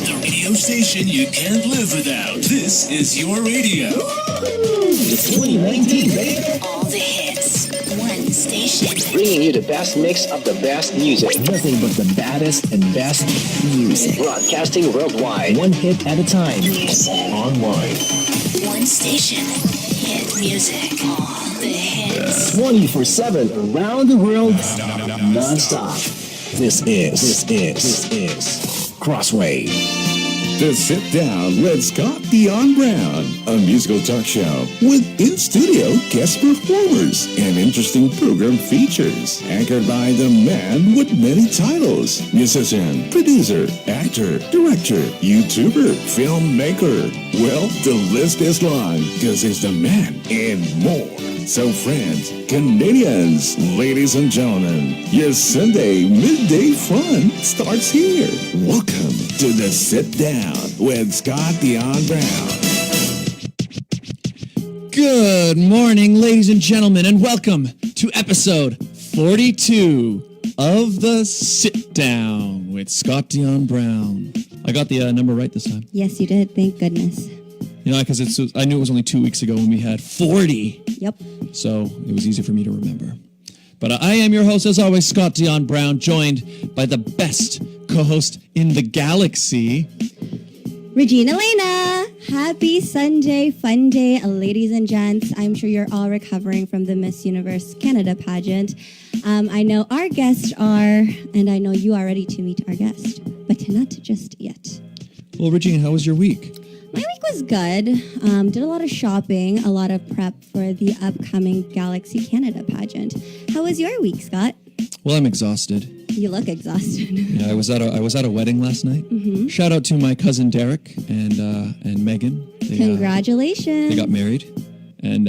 The radio station you can't live without. This is your radio. It's 2019, baby. All the hits. One station. Bringing you the best mix of the best music. Nothing but the baddest and best music. Broadcasting worldwide. One hit at a time. Music. Online. One station. Hit music. All the hits. 24/7 around the world. Non-stop. This is Crossway. The Sit Down with Scott Dion Brown, a musical talk show with in-studio guest performers and interesting program features, anchored by the man with many titles: musician, producer, actor, director, YouTuber, filmmaker. Well, the list is long because he's the man and more. So friends, Canadians, ladies and gentlemen, your Sunday midday fun starts here. Welcome to the Sit Down with Scott Dion Brown. Good morning, ladies and gentlemen, and welcome to episode 42 of the Sit Down with Scott Dion Brown. I got the number right this time. Yes, you did. Thank goodness. You know, because I knew it was only 2 weeks ago when we had 40. Yep. So it was easy for me to remember. But I am your host, as always, Scott Dion Brown, joined by the best co-host in the galaxy, Regine, Alaina. Happy Sunday, fun day, ladies and gents. I'm sure you're all recovering from the Miss Universe Canada pageant. I know our guests are, and I know you are ready to meet our guest, but not just yet. Well, Regine, how was your week? My week was good. Did a lot of shopping, a lot of prep for the upcoming Galaxy Canada pageant. How was your week, Scott? Well, I'm exhausted. You look exhausted. Yeah, I was at a wedding last night. Mm-hmm. Shout out to my cousin Derek and Megan. Congratulations. They got married, and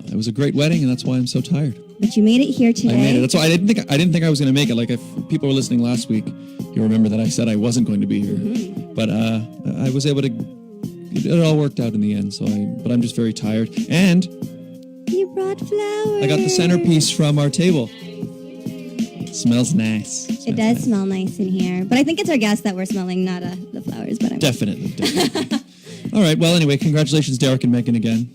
it was a great wedding, and that's why I'm so tired. But you made it here today. I made it. That's why I didn't think I was going to make it. Like, if people were listening last week, you remember that I said I wasn't going to be here, but I was able to. It all worked out in the end. But I'm just very tired, and you brought flowers. I got the centerpiece from our table. Smells nice. It does smell nice in here, but I think it's our guests that we're smelling, not the flowers. But Definitely. All right. Well, anyway, congratulations, Derek and Megan, again.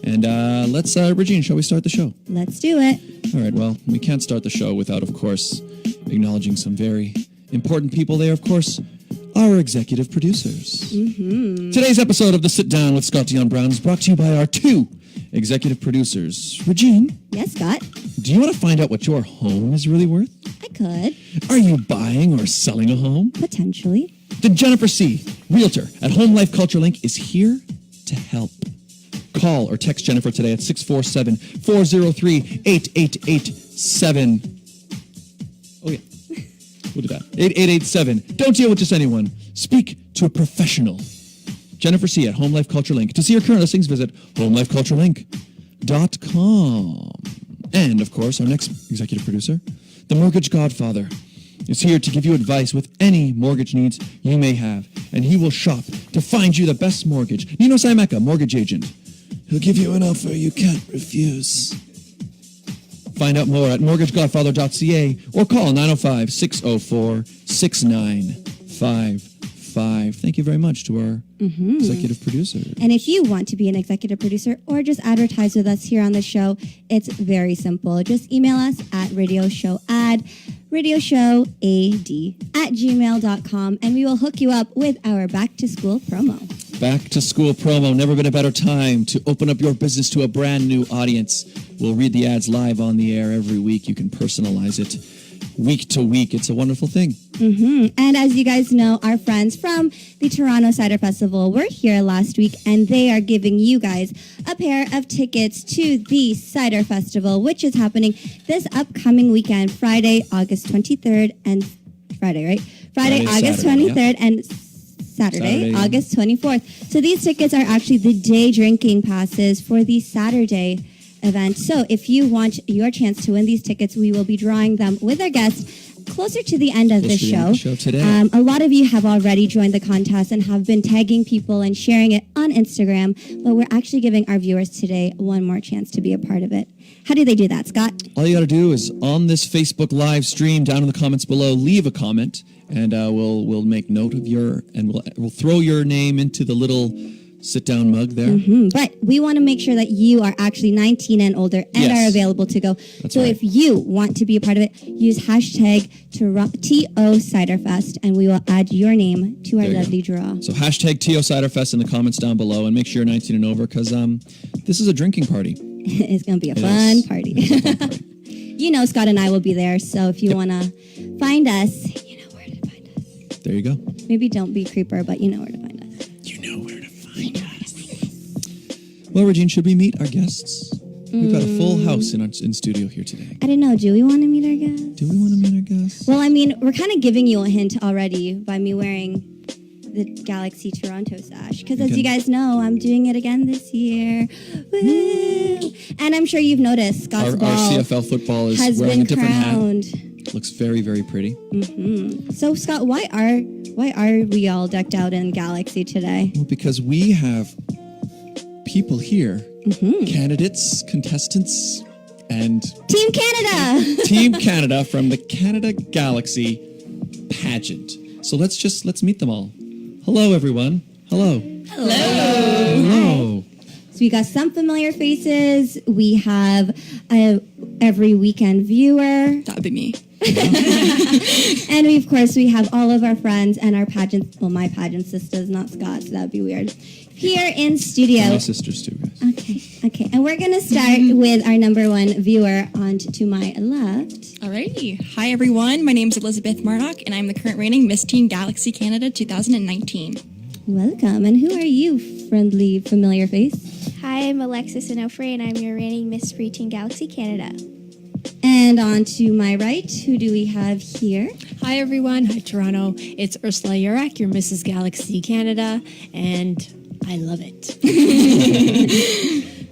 And let's, Regine, shall we start the show? Let's do it. All right. Well, we can't start the show without, of course, acknowledging some very important people. They are, of course, our executive producers. Mm-hmm. Today's episode of The Sit Down with Scott Dion Brown is brought to you by our two executive producers. Regine? Yes, Scott? Do you want to find out what your home is really worth? I could. Are you buying or selling a home? Potentially. Then Jennifer C., Realtor at Home Life Culture Link, is here to help. Call or text Jennifer today at 647-403-8887. Oh, yeah. We'll do that. 8887. Don't deal with just anyone. Speak to a professional. Jennifer C. at Home Life Culture Link. To see her current listings, visit homelifeculturelink.com. And, of course, our next executive producer, the Mortgage Godfather, is here to give you advice with any mortgage needs you may have. And he will shop to find you the best mortgage. Nino Saimeka, mortgage agent. He'll give you an offer you can't refuse. Find out more at mortgagegodfather.ca or call 905-604-6955. Thank you very much to our executive producer. And if you want to be an executive producer or just advertise with us here on the show, it's very simple. Just email us at radioshowad@gmail.com, and we will hook you up with our back-to-school promo. Back to school promo. Never been a better time to open up your business to a brand new audience. We'll read the ads live on the air every week. You can personalize it week to week. It's a wonderful thing. Mm-hmm. And as you guys know, our friends from the Toronto Cider Festival were here last week, and they are giving you guys a pair of tickets to the Cider Festival, which is happening this upcoming weekend, Friday, August 23rd, and Friday, right? Friday, August Saturday, 23rd, and Saturday, August 24th. So these tickets are actually the day drinking passes for the Saturday event. So if you want your chance to win these tickets, we will be drawing them with our guests closer to the end of the show. Today. A lot of you have already joined the contest and have been tagging people and sharing it on Instagram, but we're actually giving our viewers today one more chance to be a part of it. How do they do that, Scott? All you got to do is on this Facebook live stream, down in the comments below, leave a comment, and we'll make note of we'll throw your name into the little sit-down mug there. But we want to make sure that you are actually 19 and older and Yes. are available to go. That's so right. if you want to be a part of it, use hashtag TO Ciderfest, and we will add your name to our There you lovely go. draw. So hashtag TO Ciderfest in the comments down below, and make sure you're 19 and over, because this is a drinking party. It's going to be a It fun is. party. It is a fun party. You know Scott and I will be there, so if you want to find us, you know where to find us. There you go. Maybe don't be creeper, but you know where to find us. You know where to find us. Well, Regine, should we meet our guests? We've got a full house in studio here today. I don't know. Do we want to meet our guests? Do we want to meet our guests? Well, I mean, we're kind of giving you a hint already by me wearing the Galaxy Toronto sash. Because as Okay. you guys know, I'm doing it again this year. Woo! And I'm sure you've noticed Scott's our ball CFL football is has wearing been a different crowned. hat. Looks very, very pretty. So, Scott, why are we all decked out in Galaxy today? Well, because we have people here, candidates, contestants, and Team Canada! Team Canada from the Canada Galaxy pageant. So let's meet them all. Hello, everyone. Hello. Hello. So we got some familiar faces. We have every weekend viewer. That would be me. And we, of course, we have all of our friends and our pageant, well, my pageant sisters, not Scott, so that would be weird, here in studio. My sisters too, guys. Okay. And we're going to start with our number one viewer on to my left. Alrighty. Hi, everyone. My name is Elizabeth Murdoch, and I'm the current reigning Miss Teen Galaxy Canada 2019. Welcome. And who are you, friendly, familiar face? Hi, I'm Alexis Onofre, and I'm your reigning Miss Preteen Galaxy Canada. And on to my right, who do we have here? Hi, everyone. Hi, Toronto. It's Ursula Yurak, your Mrs. Galaxy Canada, and I love it.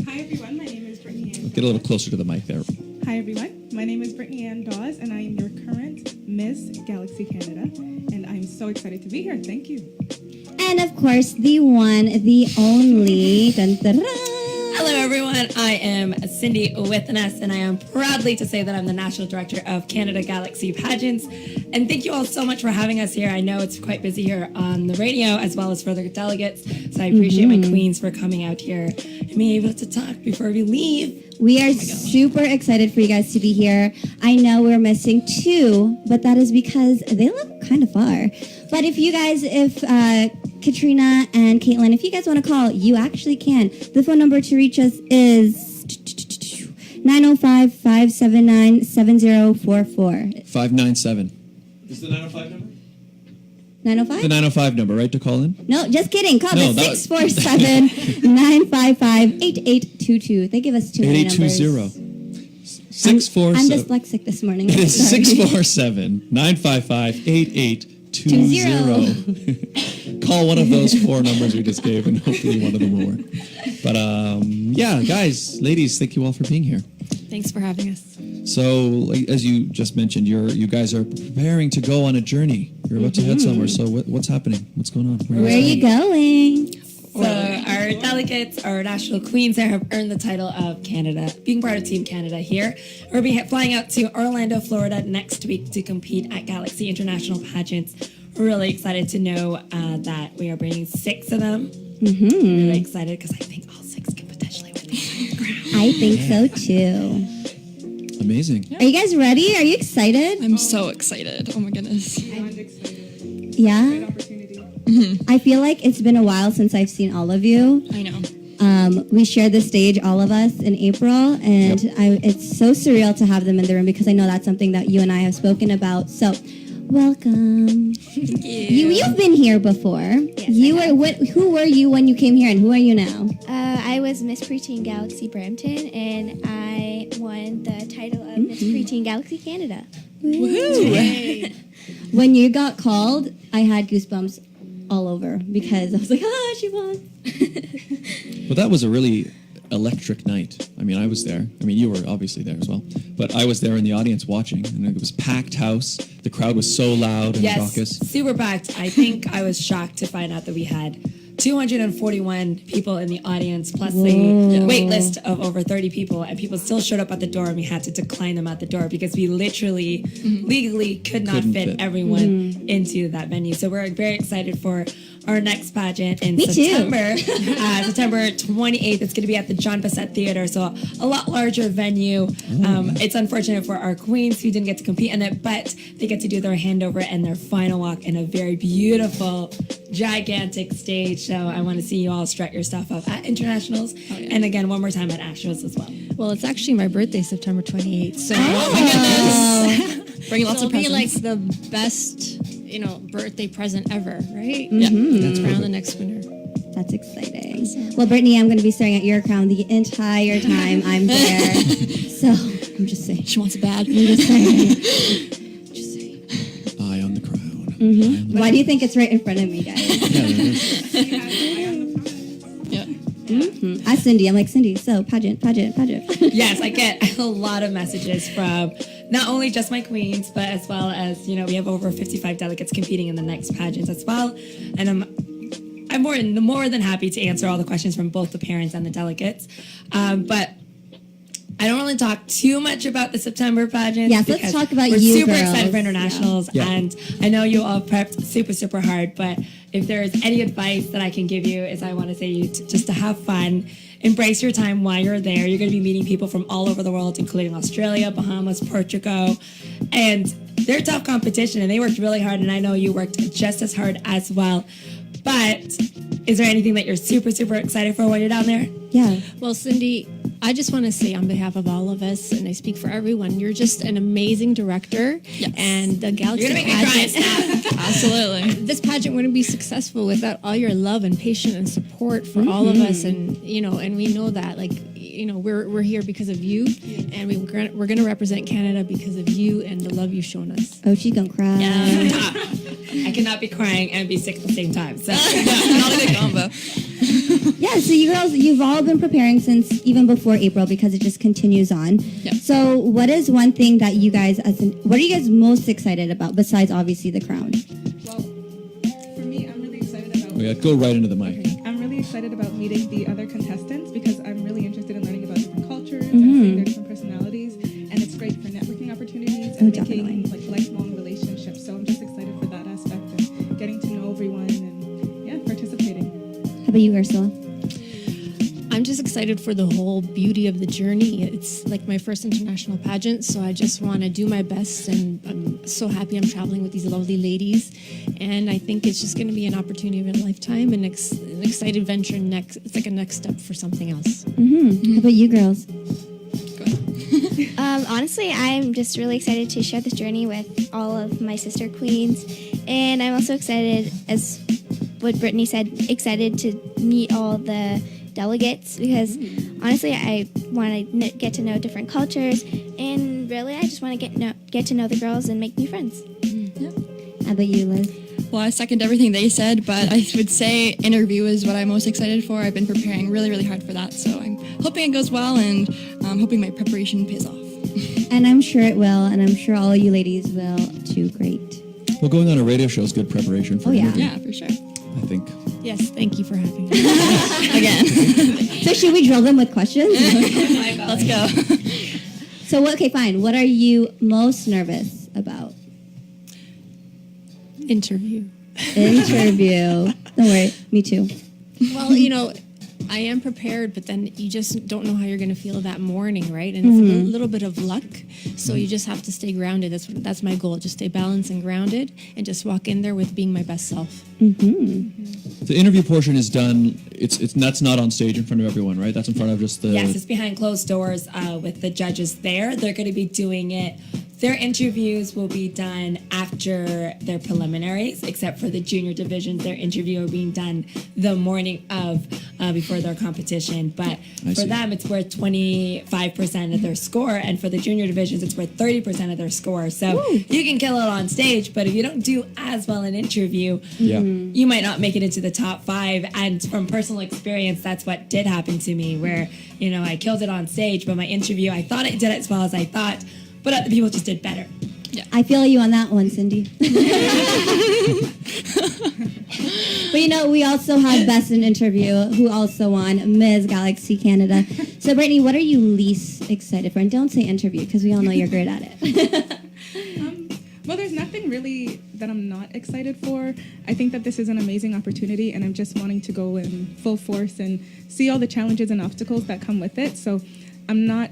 Hi, everyone. My name is Brittany Ann. Get a little closer to the mic there. Hi, everyone. My name is Brittany Ann Dawes, and I am your current Miss Galaxy Canada, and I'm so excited to be here. Thank you. And, of course, the one, the only... Dun, dun, dun. Hello, everyone. I am sindywithans, and I am proudly to say that I'm the National Director of Canada Galaxy Pageants. And thank you all so much for having us here. I know it's quite busy here on the radio as well as for the delegates, so I appreciate my queens for coming out here and being able to talk before we leave. We are super excited for you guys to be here. I know we're missing two, but that is because they live kind of far. But if Katrina and Caitlin, if you guys want to call, you actually can. The phone number to reach us is 905-579-7044. 597. Is the 905 number? 905? The 905 number, right, to call in? No, just kidding. Call No, the that- 647-955-8822. They give us too many numbers. 8820. I'm 647. dyslexic this morning. It is Sorry. 647-955-8820. Call one of those four numbers we just gave, and hopefully one of them will work. But yeah, guys, ladies, thank you all for being here. Thanks for having us. So, as you just mentioned, you guys are preparing to go on a journey. You're about to head somewhere. So, what's happening? What's going on? Where are you going? So our delegates, our national queens there have earned the title of Canada, being part of Team Canada here. We'll be flying out to Orlando, Florida next week to compete at Galaxy International Pageants. We're really excited to know that we are bringing 6 of them. Really excited because I think all 6 can potentially win the entire crown. I think so too. Amazing. Are you guys ready? Are you excited? I'm so excited. Oh, my goodness. Beyond excited. Yeah. Great opportunity. I feel like it's been a while since I've seen all of you. I know. We shared the stage, all of us, in April, and it's so surreal to have them in the room because I know that's something that you and I have spoken about. So, welcome. Thank you. You've been here before. Yes, Who were you when you came here, and who are you now? I was Miss Preteen Galaxy Brampton, and I won the title of Miss Preteen Galaxy Canada. Woohoo! When you got called, I had goosebumps all over because I was like, she won. Well, that was a really electric night. I mean, I was there. I mean, you were obviously there as well. But I was there in the audience watching, and it was packed house. The crowd was so loud and Yes, raucous. super packed. I think I was shocked to find out that we had 241 people in the audience, plus the wait list of over 30 people, and people still showed up at the door, and we had to decline them at the door because we literally, legally could not fit everyone into that venue. So we're very excited for our next pageant in September. September 28th. It's going to be at the John Bassett Theater, so a lot larger venue. It's unfortunate for our queens who didn't get to compete in it, but they get to do their handover and their final walk in a very beautiful, gigantic stage. So I want to see you all strut your stuff up at internationals, and again one more time at Astros as well. Well, it's actually my birthday, September 28th. So Bring lots of presents. It'll be like the best, birthday present ever, right? Yeah. That's crown the next winner. That's exciting. Well, Brittany, I'm going to be staring at your crown the entire time I'm there. So I'm just saying. She wants it bad. I'm just saying. Eye on the crown. Why do you think it's right in front of me, guys? Ask Cindy. I'm like, Cindy, so pageant. Yes, I get a lot of messages from not only just my queens, but as well as, we have over 55 delegates competing in the next pageants as well. And I'm more than happy to answer all the questions from both the parents and the delegates. But I don't really talk too much about the September pageants. Yes, let's talk about we're you super girls. excited for internationals, and I know you all prepped super hard. But if there's any advice that I can give you, is I want to say you just to have fun, embrace your time while you're there. You're going to be meeting people from all over the world, including Australia, Bahamas, Portugal, and they're tough competition, and they worked really hard. And I know you worked just as hard as well. But is there anything that you're super excited for while you're down there? Yeah. Well, Cindy, I just want to say on behalf of all of us, and I speak for everyone, you're just an amazing director. Yes. And the Galaxy You're going to make me cry, Steph. Absolutely. This pageant wouldn't be successful without all your love and patience and support for all of us. And, and we know that, we're here because of you, and we're going to represent Canada because of you and the love you've shown us. Oh, she's going to cry. I cannot be crying and be sick at the same time. So Not a good combo. Yeah, so you girls, you've all been preparing since even before April because it just continues on. Yep. So what is one thing that you guys, what are you guys most excited about besides obviously the crown? Well, for me, I'm really excited about... Go right into the mic. I'm really excited about meeting the other contestants because I'm really interested in learning about different cultures and seeing their different personalities, and it's great for networking opportunities and making lifelong relationships. So I'm just excited for that aspect and getting to know everyone and participating. How about you, Ursula? I'm just excited for the whole beauty of the journey. It's like my first international pageant, so I just want to do my best, and I'm so happy I'm traveling with these lovely ladies, and I think it's just going to be an opportunity of a lifetime, and an excited venture. It's like a next step for something else. How about you girls? Honestly, I'm just really excited to share this journey with all of my sister queens, and I'm also excited, as what Brittany said, excited to meet all the delegates because honestly I want to get to know different cultures, and really I just want to get to know the girls and make new friends. How about you, Liz? Well, I second everything they said, but I would say interview is what I'm most excited for. I've been preparing really hard for that, so I'm hoping it goes well, and I'm hoping my preparation pays off. And I'm sure it will, and I'm sure all of you ladies will too. Great. Well, going on a radio show is good preparation for Oh, yeah. interview, Yeah, for sure. I think. Yes, thank you for having me. Again. So should we drill them with questions? Let's go. So, okay, fine. What are you most nervous about? Interview. Don't worry, me too. Well, I am prepared, but then you just don't know how you're going to feel that morning, right? And it's a little bit of luck, so you just have to stay grounded. That's my goal, just stay balanced and grounded, and just walk in there with being my best self. The interview portion is done. That's not on stage in front of everyone, right? That's in front of just the... Yes, it's behind closed doors with the judges there. They're going to be doing it. Their interviews will be done after their preliminaries, except for the junior divisions. Their interview are being done the morning of, before their competition. But for them, it's worth 25% of their score, and for the junior divisions, it's worth 30% of their score. So you can kill it on stage, but if you don't do as well in interview, you might not make it into the top 5. And from personal experience, that's what did happen to me, where I killed it on stage, but my interview, I thought I did it as well as I thought, but other people just did better. I feel you on that one, Cindy. But you know, we also have Best in Interview, who also won Ms. Galaxy Canada. So Brittany, what are you least excited for? And don't say interview, because we all know you're great at it. Well, there's nothing really that I'm not excited for. I think that this is an amazing opportunity, and I'm just wanting to go in full force and see all the challenges and obstacles that come with it. So I'm not,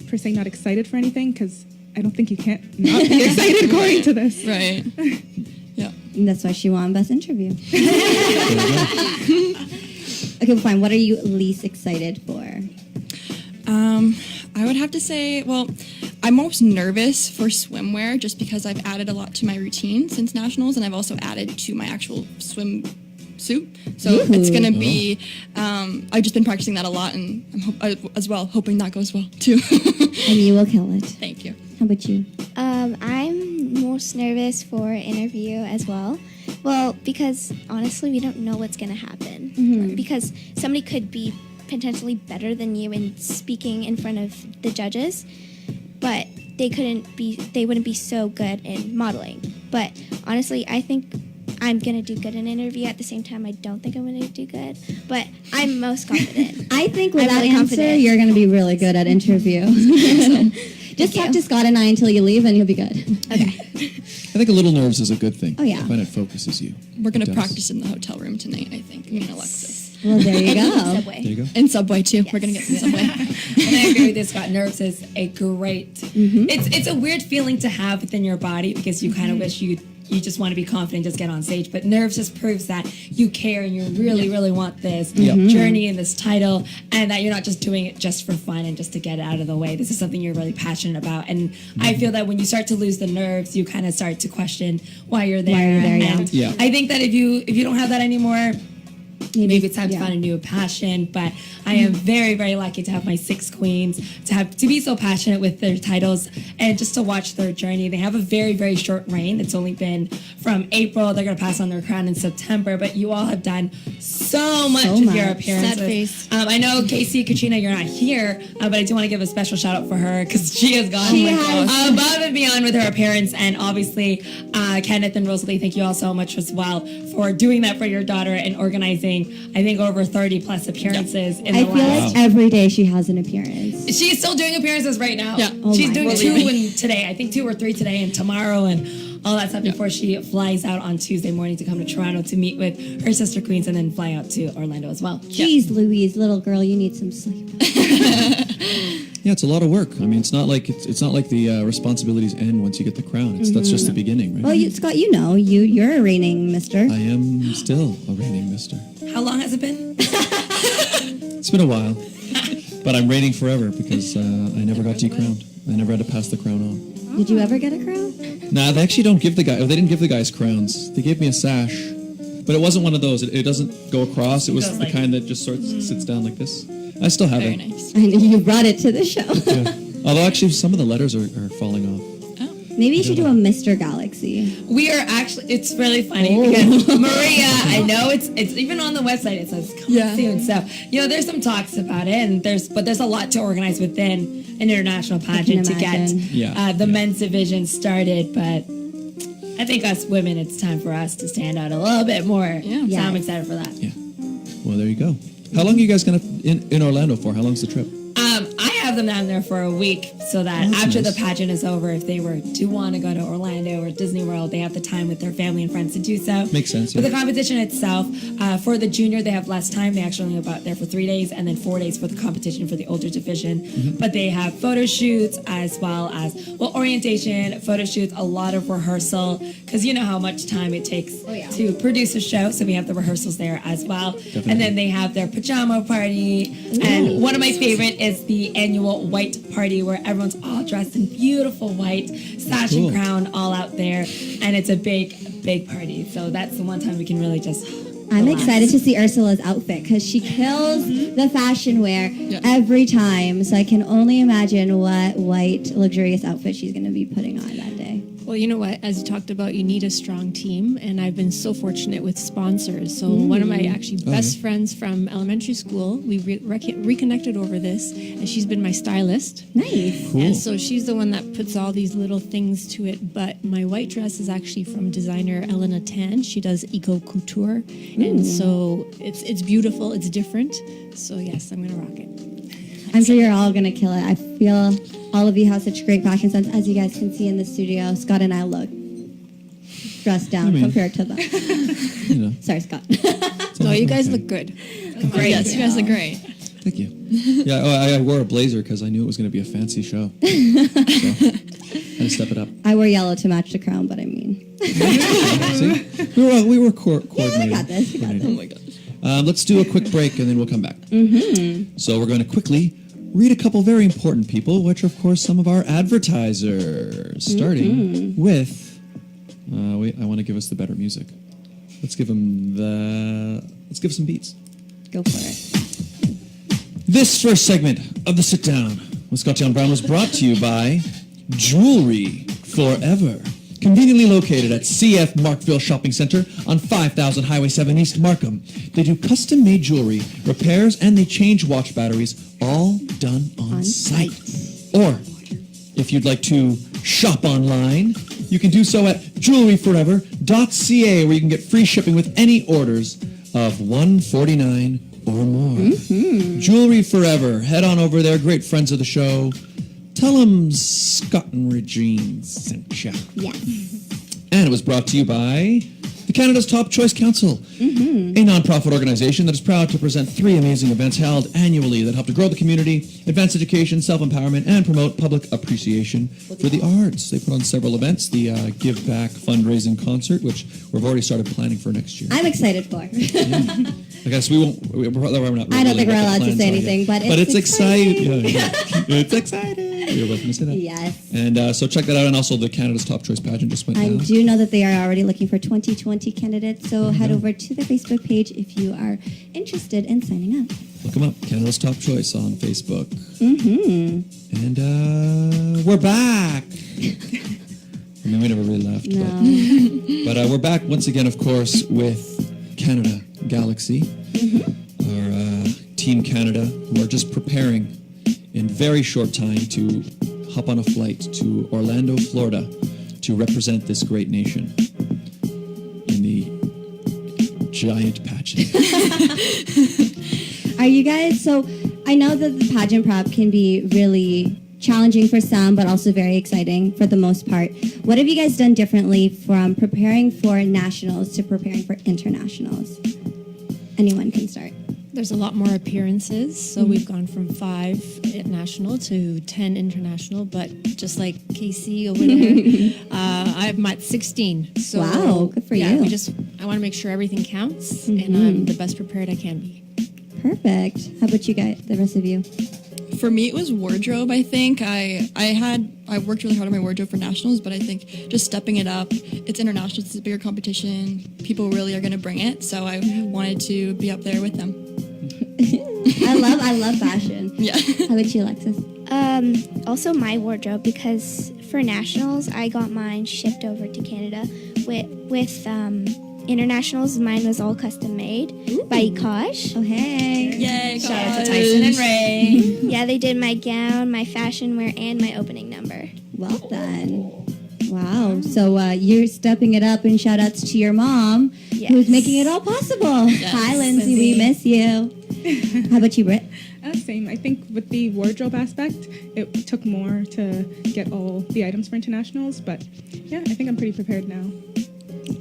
per se, not excited for anything, because I don't think you can't not be excited going to this. Right. Yeah. And that's why she won Best Interview. Okay, fine. What are you least excited for? I would have to say, well, I'm most nervous for swimwear just because I've added a lot to my routine since nationals, and I've also added to my actual swim suit. So it's going to be, I've just been practicing that a lot, and I'm hoping that goes well too. And you will kill it. Thank you. How about you? I'm most nervous for interview as well. Well, because honestly, we don't know what's going to happen. Mm-hmm. Because somebody could be potentially better than you in speaking in front of the judges, but they wouldn't be so good in modeling. But honestly, I think I'm going to do good in an interview. At the same time, I don't think I'm going to do good, but I'm most confident. I think with I'm that really answer, confident. you're going to be really good at interview. Just talk to Scott and I until you leave, and you'll be good. Okay. I think a little nerves is a good thing. Oh, yeah. I find it focuses you. We're going It to does. practice in the hotel room tonight, I think. Me and Alexis. Well, there you go. Subway. There you go. And Subway, too. We're going to get some Subway. And I agree with this, Scott. Nerves is a great. It's a weird feeling to have within your body because you kind of wish you just want to be confident, just get on stage. But nerves just proves that you care and you really want this journey and this title, and that you're not just doing it just for fun and just to get it out of the way. This is something you're really passionate about. And I feel that when you start to lose the nerves, you kind of start to question why you're there. And yeah. I think that if you don't have that anymore, maybe it's time to find a new passion. But I am very lucky to have my 6 queens, to be so passionate with their titles and just to watch their journey. They have a very short reign. It's only been from April. They're going to pass on their crown in September, but you all have done so much with your appearances. Sad face. I know Casey, Katrina, you're not here, but I do want to give a special shout out for her because she has gone above and beyond with her appearance. And obviously Kenneth and Rosalie, thank you all so much as well for doing that for your daughter and organizing, I think, over 30 plus appearances in I the feel last. like every day she has an appearance. She's still doing appearances right now. Yeah. Oh She's my doing God. 2 today. I think 2 or 3 today and tomorrow and all that stuff before she flies out on Tuesday morning to come to Toronto to meet with her sister queens and then fly out to Orlando as well. Jeez Louise, little girl, you need some sleep. Yeah, it's a lot of work. I mean, it's not like the responsibilities end once you get the crown. That's just the beginning, right? Well, Scott, you're a reigning mister. I am still a reigning mister. How long has it been? It's been a while, but I'm reigning forever because I never got decrowned. I never had to pass the crown on. Did you ever get a crown? Nah, they actually don't give the guy. They didn't give the guys crowns. They gave me a sash, but it wasn't one of those. It doesn't go across. It was the kind that just sits down like this. I still have Very it. nice. I know you brought it to the show. Yeah. Although actually, some of the letters are falling off. Maybe you should do a Mr. Galaxy. We are actually, it's really funny because Maria, I know it's even on the website, it says coming soon. So, there's some talks about it, and there's a lot to organize within an international pageant to get the men's division started. But I think us women, it's time for us to stand out a little bit more. Yeah. So I'm excited for that. Yeah. Well, there you go. How long are you guys gonna in Orlando for? How long's the trip? I have them down there for a week so that after the pageant is over, if they were to want to go to Orlando or Disney World, they have the time with their family and friends to do so. Makes sense. For the competition itself, for the junior, they have less time. They actually only about there for 3 days and then 4 days for the competition for the older division. But they have photo shoots as well as, orientation, photo shoots, a lot of rehearsal, because you know how much time it takes to produce a show. So we have the rehearsals there as well. Definitely. And then they have their pajama party. And one of my favorite is the annual white party where everyone's all dressed in beautiful white, sash and crown all out there. And it's a big party. So that's the one time we can really just I'm relax. excited to see Ursula's outfit because she kills the fashion wear every time. So I can only imagine what white, luxurious outfit she's going to be putting on that day. Well, you know what? As you talked about, you need a strong team, and I've been so fortunate with sponsors. So one of my actually best friends from elementary school, we reconnected over this, and she's been my stylist. Nice. Cool. And so she's the one that puts all these little things to it. But my white dress is actually from designer Alaina Tan. She does eco couture, and so it's beautiful. It's different. So yes, I'm gonna rock it. I'm sure you're all gonna kill it. I feel all of you have such great fashion sense. As you guys can see in the studio, Scott and I look dressed down compared to them. Sorry, Scott. No, you guys look good. Great. Yes, you guys look great. Thank you. Yeah, I wore a blazer because I knew it was going to be a fancy show. So, had to step it up. I wore yellow to match the crown, but I mean. See? We were coordinated. Yeah, I got this. Oh my gosh. Let's do a quick break and then we'll come back. So we're going to quickly read a couple very important people, which are, of course, some of our advertisers. Starting with, I want to give us the better music. Let's give some beats. Go for it. This first segment of the Sit Down with Scott Dion Brown was brought to you by Jewelry Forever. Conveniently located at CF Markville Shopping Center on 5000 Highway 7 East Markham. They do custom-made jewelry, repairs, and they change watch batteries, all done on site. Or, if you'd like to shop online, you can do so at jewelryforever.ca, where you can get free shipping with any orders of $149 or more. Jewelry Forever. Head on over there. Great friends of the show. Tell them Scott and Regine sent you. Yes. And it was brought to you by the Canada's Top Choice Council, a nonprofit organization that is proud to present 3 amazing events held annually that help to grow the community, advance education, self-empowerment, and promote public appreciation for the arts. They put on several events, the Give Back fundraising concert, which we've already started planning for next year. I'm excited for. I guess we're not I don't think we're allowed to say anything, but it's exciting. It's exciting. You're welcome to say that. Yes. And so check that out. And also the Canada's Top Choice pageant just went I down. do know that they are already looking for 2020 candidates, so head over to their Facebook page if you are interested in signing up. Look them up. Canada's Top Choice on Facebook. And we're back. I mean, we never really left. No. But we're back once again, of course, with Canada Galaxy, our Team Canada, who are just preparing in very short time to hop on a flight to Orlando, Florida, to represent this great nation in the giant pageant. Are you guys, so I know that the pageant prep can be really challenging for some, but also very exciting for the most part. What have you guys done differently from preparing for nationals to preparing for internationals? Anyone can start. There's a lot more appearances, so we've gone from 5 at national to 10 international, but just like KC over there, I'm at 16. So wow, good for you. I want to make sure everything counts, and I'm the best prepared I can be. Perfect. How about you guys, the rest of you? For me, it was wardrobe, I think. I worked really hard on my wardrobe for nationals, but I think just stepping it up, it's international, it's a bigger competition, people really are going to bring it, so I wanted to be up there with them. I love fashion. Yeah. How about you, Alexis? Also my wardrobe, because for nationals, I got mine shipped over to Canada. With internationals, mine was all custom made by Ikosh. Oh, hey. Yay, Shout out to Tyson and Ray. Yeah, they did my gown, my fashion wear, and my opening number. Well done. Wow. So you're stepping it up, and shout outs to your mom, who's making it all possible. Yes. Hi, Lindsay. We miss you. How about you, Britt? Same. I think with the wardrobe aspect, it took more to get all the items for internationals, but yeah, I think I'm pretty prepared now.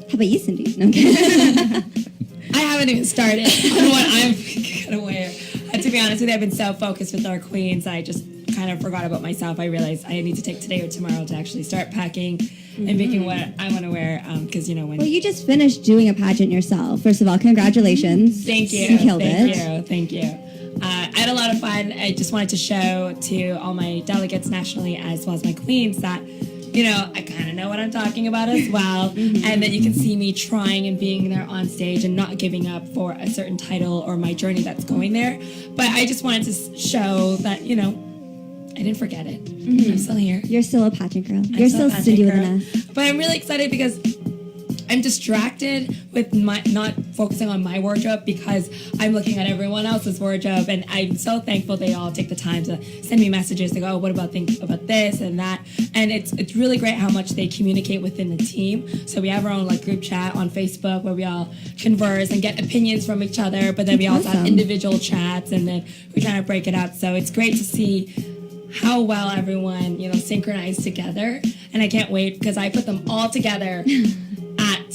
How about you, Cindy? No, I'm kidding. I haven't even started on what I'm going to wear. To be honest with you, I've been so focused with our queens, I just kind of forgot about myself. I realized I need to take today or tomorrow to actually start packing and picking what I want to wear. Because, you know, when... Well, you just finished doing a pageant yourself. First of all, congratulations. Thank you. You killed it. Thank you. I had a lot of fun. I just wanted to show to all my delegates nationally as well as my queens that, you know, I kind of know what I'm talking about as well. And that you can see me trying and being there on stage and not giving up for a certain title or my journey that's going there. But I just wanted to show that, you know, I didn't forget it. I'm still here. You're still a pageant girl. I'm You're still a pageant Cindy with girl. an S. But I'm really excited because I'm distracted with not focusing on my wardrobe because I'm looking at everyone else's wardrobe, and I'm so thankful they all take the time to send me messages to go, oh, what about think about this and that, and it's really great how much they communicate within the team. So we have our own like group chat on Facebook where we all converse and get opinions from each other, but then we also have individual chats, and then we're trying to break it up. So it's great to see how well everyone synchronized together, and I can't wait because I put them all together at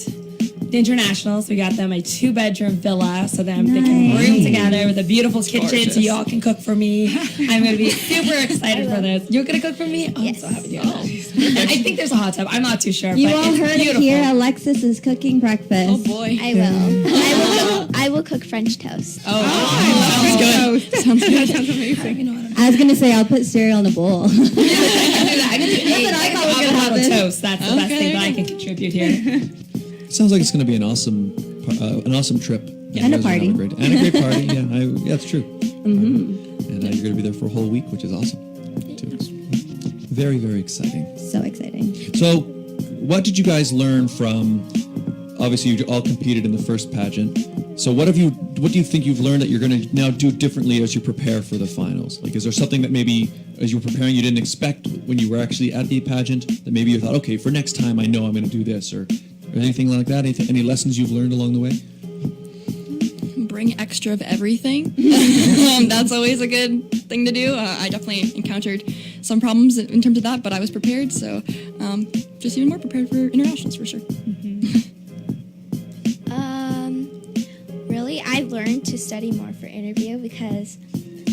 the internationals. We got them a 2-bedroom villa, so then they can room together with a beautiful kitchen, so y'all can cook for me. I'm going to be super excited for this. You're going to cook for me? Oh, yes. I'm so happy to hear that. I think there's a hot tub. I'm not too sure. You but all it's heard beautiful. it here. Alexis is cooking breakfast. Oh boy. I will. I will cook French toast. Sounds good. Sounds good. Sounds amazing. I was gonna say I'll put cereal in a bowl. I can do avocado toast. That's the best thing that I can contribute here. Sounds like it's going to be an awesome trip. And a party. And a great party. Yeah, it's true. Mm-hmm. And you're going to be there for a whole week, which is awesome. Too. Very, very exciting. So exciting. So, what did you guys learn from? Obviously, you all competed in the first pageant. So, what do you think you've learned that you're going to now do differently as you prepare for the finals? Like, is there something that maybe as you were preparing you didn't expect when you were actually at the pageant that maybe you thought, okay, for next time I know I'm going to do this, or anything like that? Any lessons you've learned along the way? Bring extra of everything. That's always a good thing to do. I definitely encountered some problems in terms of that, but I was prepared, so just even more prepared for internationals for sure. Really, I learned to study more for interview because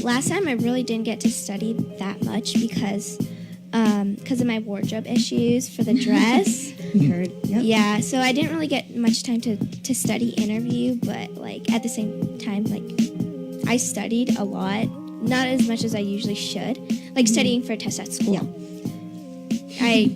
last time I really didn't get to study that much because of my wardrobe issues for the dress. Heard. Yep. Yeah, so I didn't really get much time to study interview, but like at the same time, like I studied a lot, not as much as I usually should, like studying for a test at school. Yeah.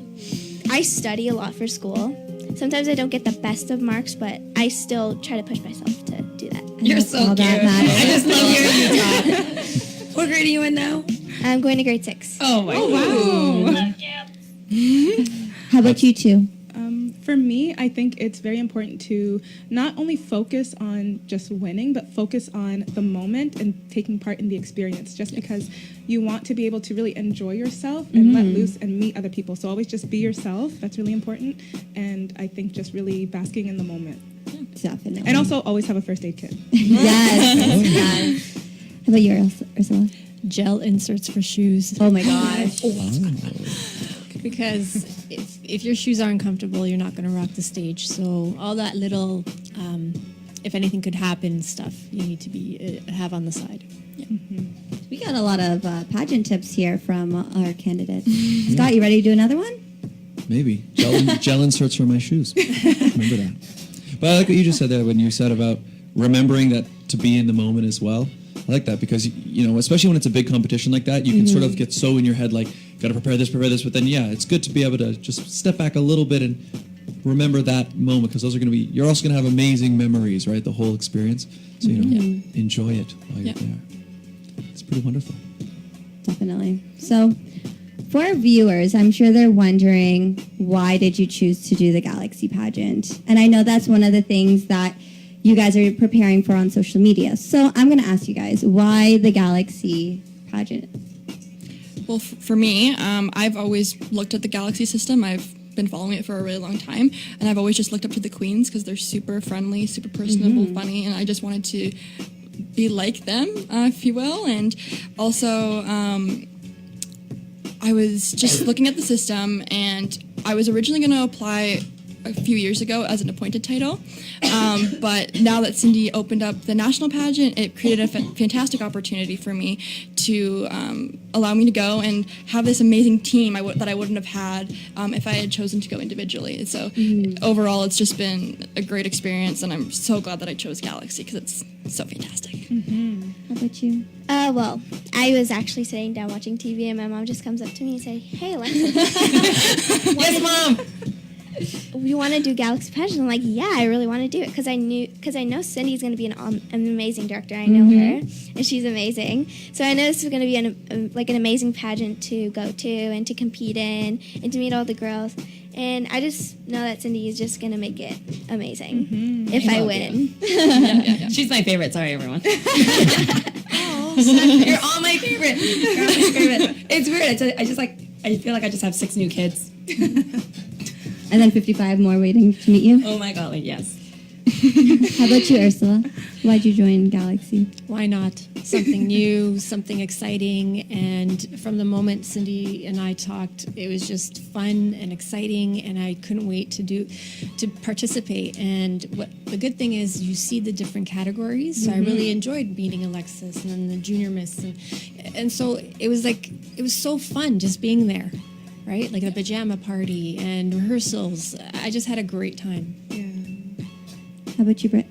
I study a lot for school. Sometimes I don't get the best of marks, but I still try to push myself to do that. You're so cute. I just love hearing you talk. What grade are you in now? I'm going to grade 6. Oh my God. Wow. How about you two? For me, I think it's very important to not only focus on just winning, but focus on the moment and taking part in the experience, just because you want to be able to really enjoy yourself and let loose and meet other people. So always just be yourself. That's really important. And I think just really basking in the moment. Definitely. And also always have a first aid kit. Yes. How about you, Ursula? Gel inserts for shoes. Oh my gosh. Because if your shoes aren't comfortable, you're not going to rock the stage. So all that little, if anything could happen stuff, you need to have on the side. Yeah. Mm-hmm. We got a lot of pageant tips here from our candidates. Scott, you ready to do another one? Maybe. Gel inserts for my shoes. Remember that. But I like what you just said there when you said about remembering that to be in the moment as well. I like that because, especially when it's a big competition like that, you can sort of get so in your head, like, got to prepare this. But then, it's good to be able to just step back a little bit and remember that moment because those are going to be, you're also going to have amazing memories, right? The whole experience. So, enjoy it while you're there. It's pretty wonderful. Definitely. So, for our viewers, I'm sure they're wondering, why did you choose to do the Galaxy pageant? And I know that's one of the things that you guys are preparing for on social media. So I'm going to ask you guys, why the Galaxy pageant? Well, for me, I've always looked at the Galaxy system. I've been following it for a really long time, and I've always just looked up to the queens because they're super friendly, super personable, funny, and I just wanted to be like them, if you will. And also, I was just looking at the system, and I was originally going to apply a few years ago as an appointed title, but now that Cindy opened up the national pageant, it created a fantastic opportunity for me to allow me to go and have this amazing team that I wouldn't have had if I had chosen to go individually. And so overall, it's just been a great experience, and I'm so glad that I chose Galaxy because it's so fantastic. How about you? Well, I was actually sitting down watching TV, and my mom just comes up to me and say, "Hey, Alexa." Yes, Mom. you want to do Galaxy Pageant? I'm like, yeah, I really want to do it because I know Cindy's going to be an amazing director. I know her, and she's amazing. So I know this is going to be an amazing pageant to go to and to compete in and to meet all the girls. And I just know that Cindy is just going to make it amazing if I win. Yeah. She's my favorite. Sorry, everyone. You're all my favorite. You're all my favorite. It's weird. I feel like I just have 6 new kids. And then 55 more waiting to meet you. Oh my God, yes. How about you, Ursula? Why'd you join Galaxy? Why not? Something new, something exciting. And from the moment Cindy and I talked, it was just fun and exciting, and I couldn't wait to participate. And what the good thing is, you see the different categories. So I really enjoyed meeting Alexis and then the junior miss, and so it was so fun just being there, right? Like a pajama party and rehearsals. I just had a great time. Yeah. How about you, Britt?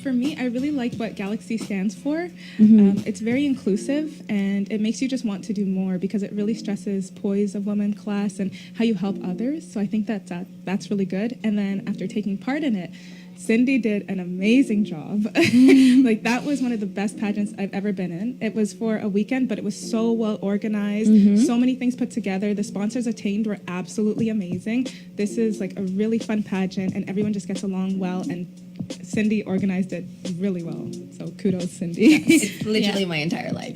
For me, I really like what Galaxy stands for. It's very inclusive, and it makes you just want to do more because it really stresses poise of women, class, and how you help others. So I think that's really good. And then after taking part in it, Cindy did an amazing job. Like, that was one of the best pageants I've ever been in. It was for a weekend, but it was so well organized, so many things put together. The sponsors attained were absolutely amazing. This is like a really fun pageant, and everyone just gets along well, and Cindy organized it really well. So kudos, Cindy. It's literally my entire life.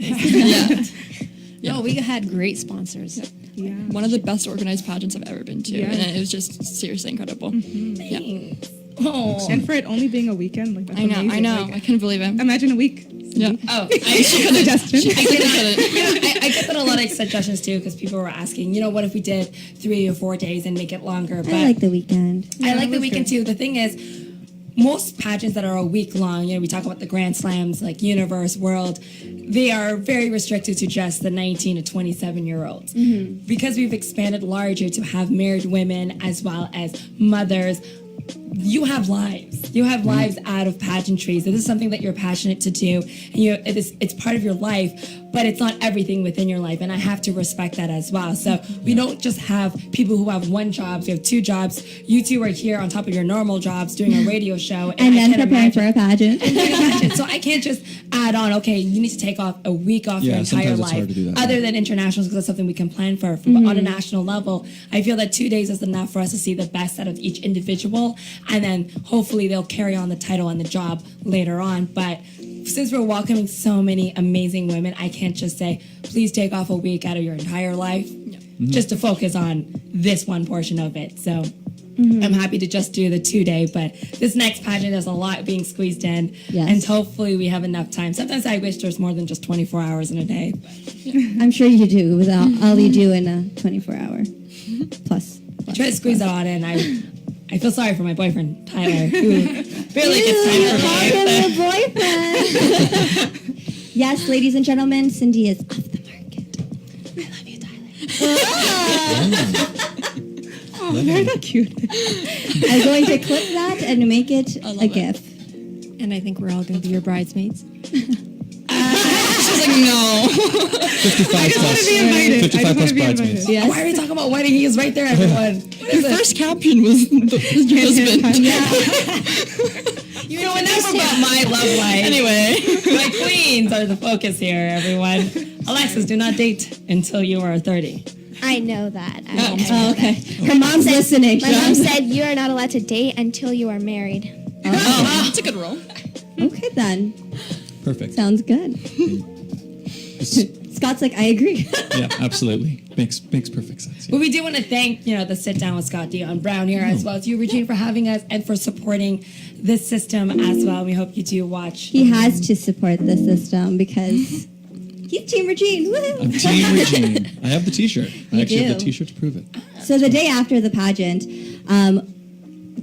No, we had great sponsors. Yeah. One of the best organized pageants I've ever been to. Yeah. And it was just seriously incredible. Yeah. Oh. And for it only being a weekend, like, that's amazing. I know. Like, I couldn't believe it. imagine a week. Yeah. Oh, I get that a lot of suggestions too, because people were asking, what if we did 3 or 4 days and make it longer? But I like the weekend. I like the weekend too. The thing is, most pageants that are a week long, we talk about the Grand Slams, like Universe, World, they are very restricted to just the 19 to 27-year-olds. Because we've expanded larger to have married women as well as mothers, you have lives. You have lives out of pageantry. So this is something that you're passionate to do. And it's part of your life, but it's not everything within your life. And I have to respect that as well. So we don't just have people who have 1 job. We have 2 jobs. You 2 are here on top of your normal jobs doing a radio show. And then preparing for a pageant. So I can't just add on, okay, you need to take off a week off your entire sometimes it's life. hard to do that, Other than internationals, because that's something we can plan for. But on a national level, I feel that 2 days is enough for us to see the best out of each individual. And then hopefully they'll carry on the title and the job later on. But since we're welcoming so many amazing women, I can't just say, please take off a week out of your entire life just to focus on this one portion of it. So I'm happy to just do the 2-day, but this next pageant, there's a lot being squeezed in, and hopefully we have enough time. Sometimes I wish there's more than just 24 hours in a day. I'm sure you do, with all you do in a 24-hour plus. I try to squeeze that all in. I feel sorry for my boyfriend, Tyler, who barely gets time for me. Boyfriend. Yes, ladies and gentlemen, Cindy is off the market. I love you, Tyler. Oh, they're not cute. I'm going to clip that and make it a GIF. And I think we're all going to be your bridesmaids. She's like, no. 55 I just want to be invited. 55 plus bridesmaids. Yes. Why are we talking about wedding? He is right there, everyone. Your first caption was the husband. You know enough about my love life. Anyway. My queens are the focus here, everyone. Alexis, do not date until you are 30. I know that. Oh, okay. Her mom's listening. My mom said you are not allowed to date until you are married. Oh, that's a good rule. Okay, then. Perfect. Sounds good. Scott's like, I agree. Yeah, absolutely. Makes perfect sense. Yeah. But we do want to thank, the Sit Down with Scott Dion Brown here, as well as you, Regine, for having us and for supporting this system as well. We hope you do watch. He has to support the system because he's Team Regine. Woo-hoo. I'm Team Regine. I have the T-shirt. I actually have the do. T-shirt to prove it. So the day after the pageant,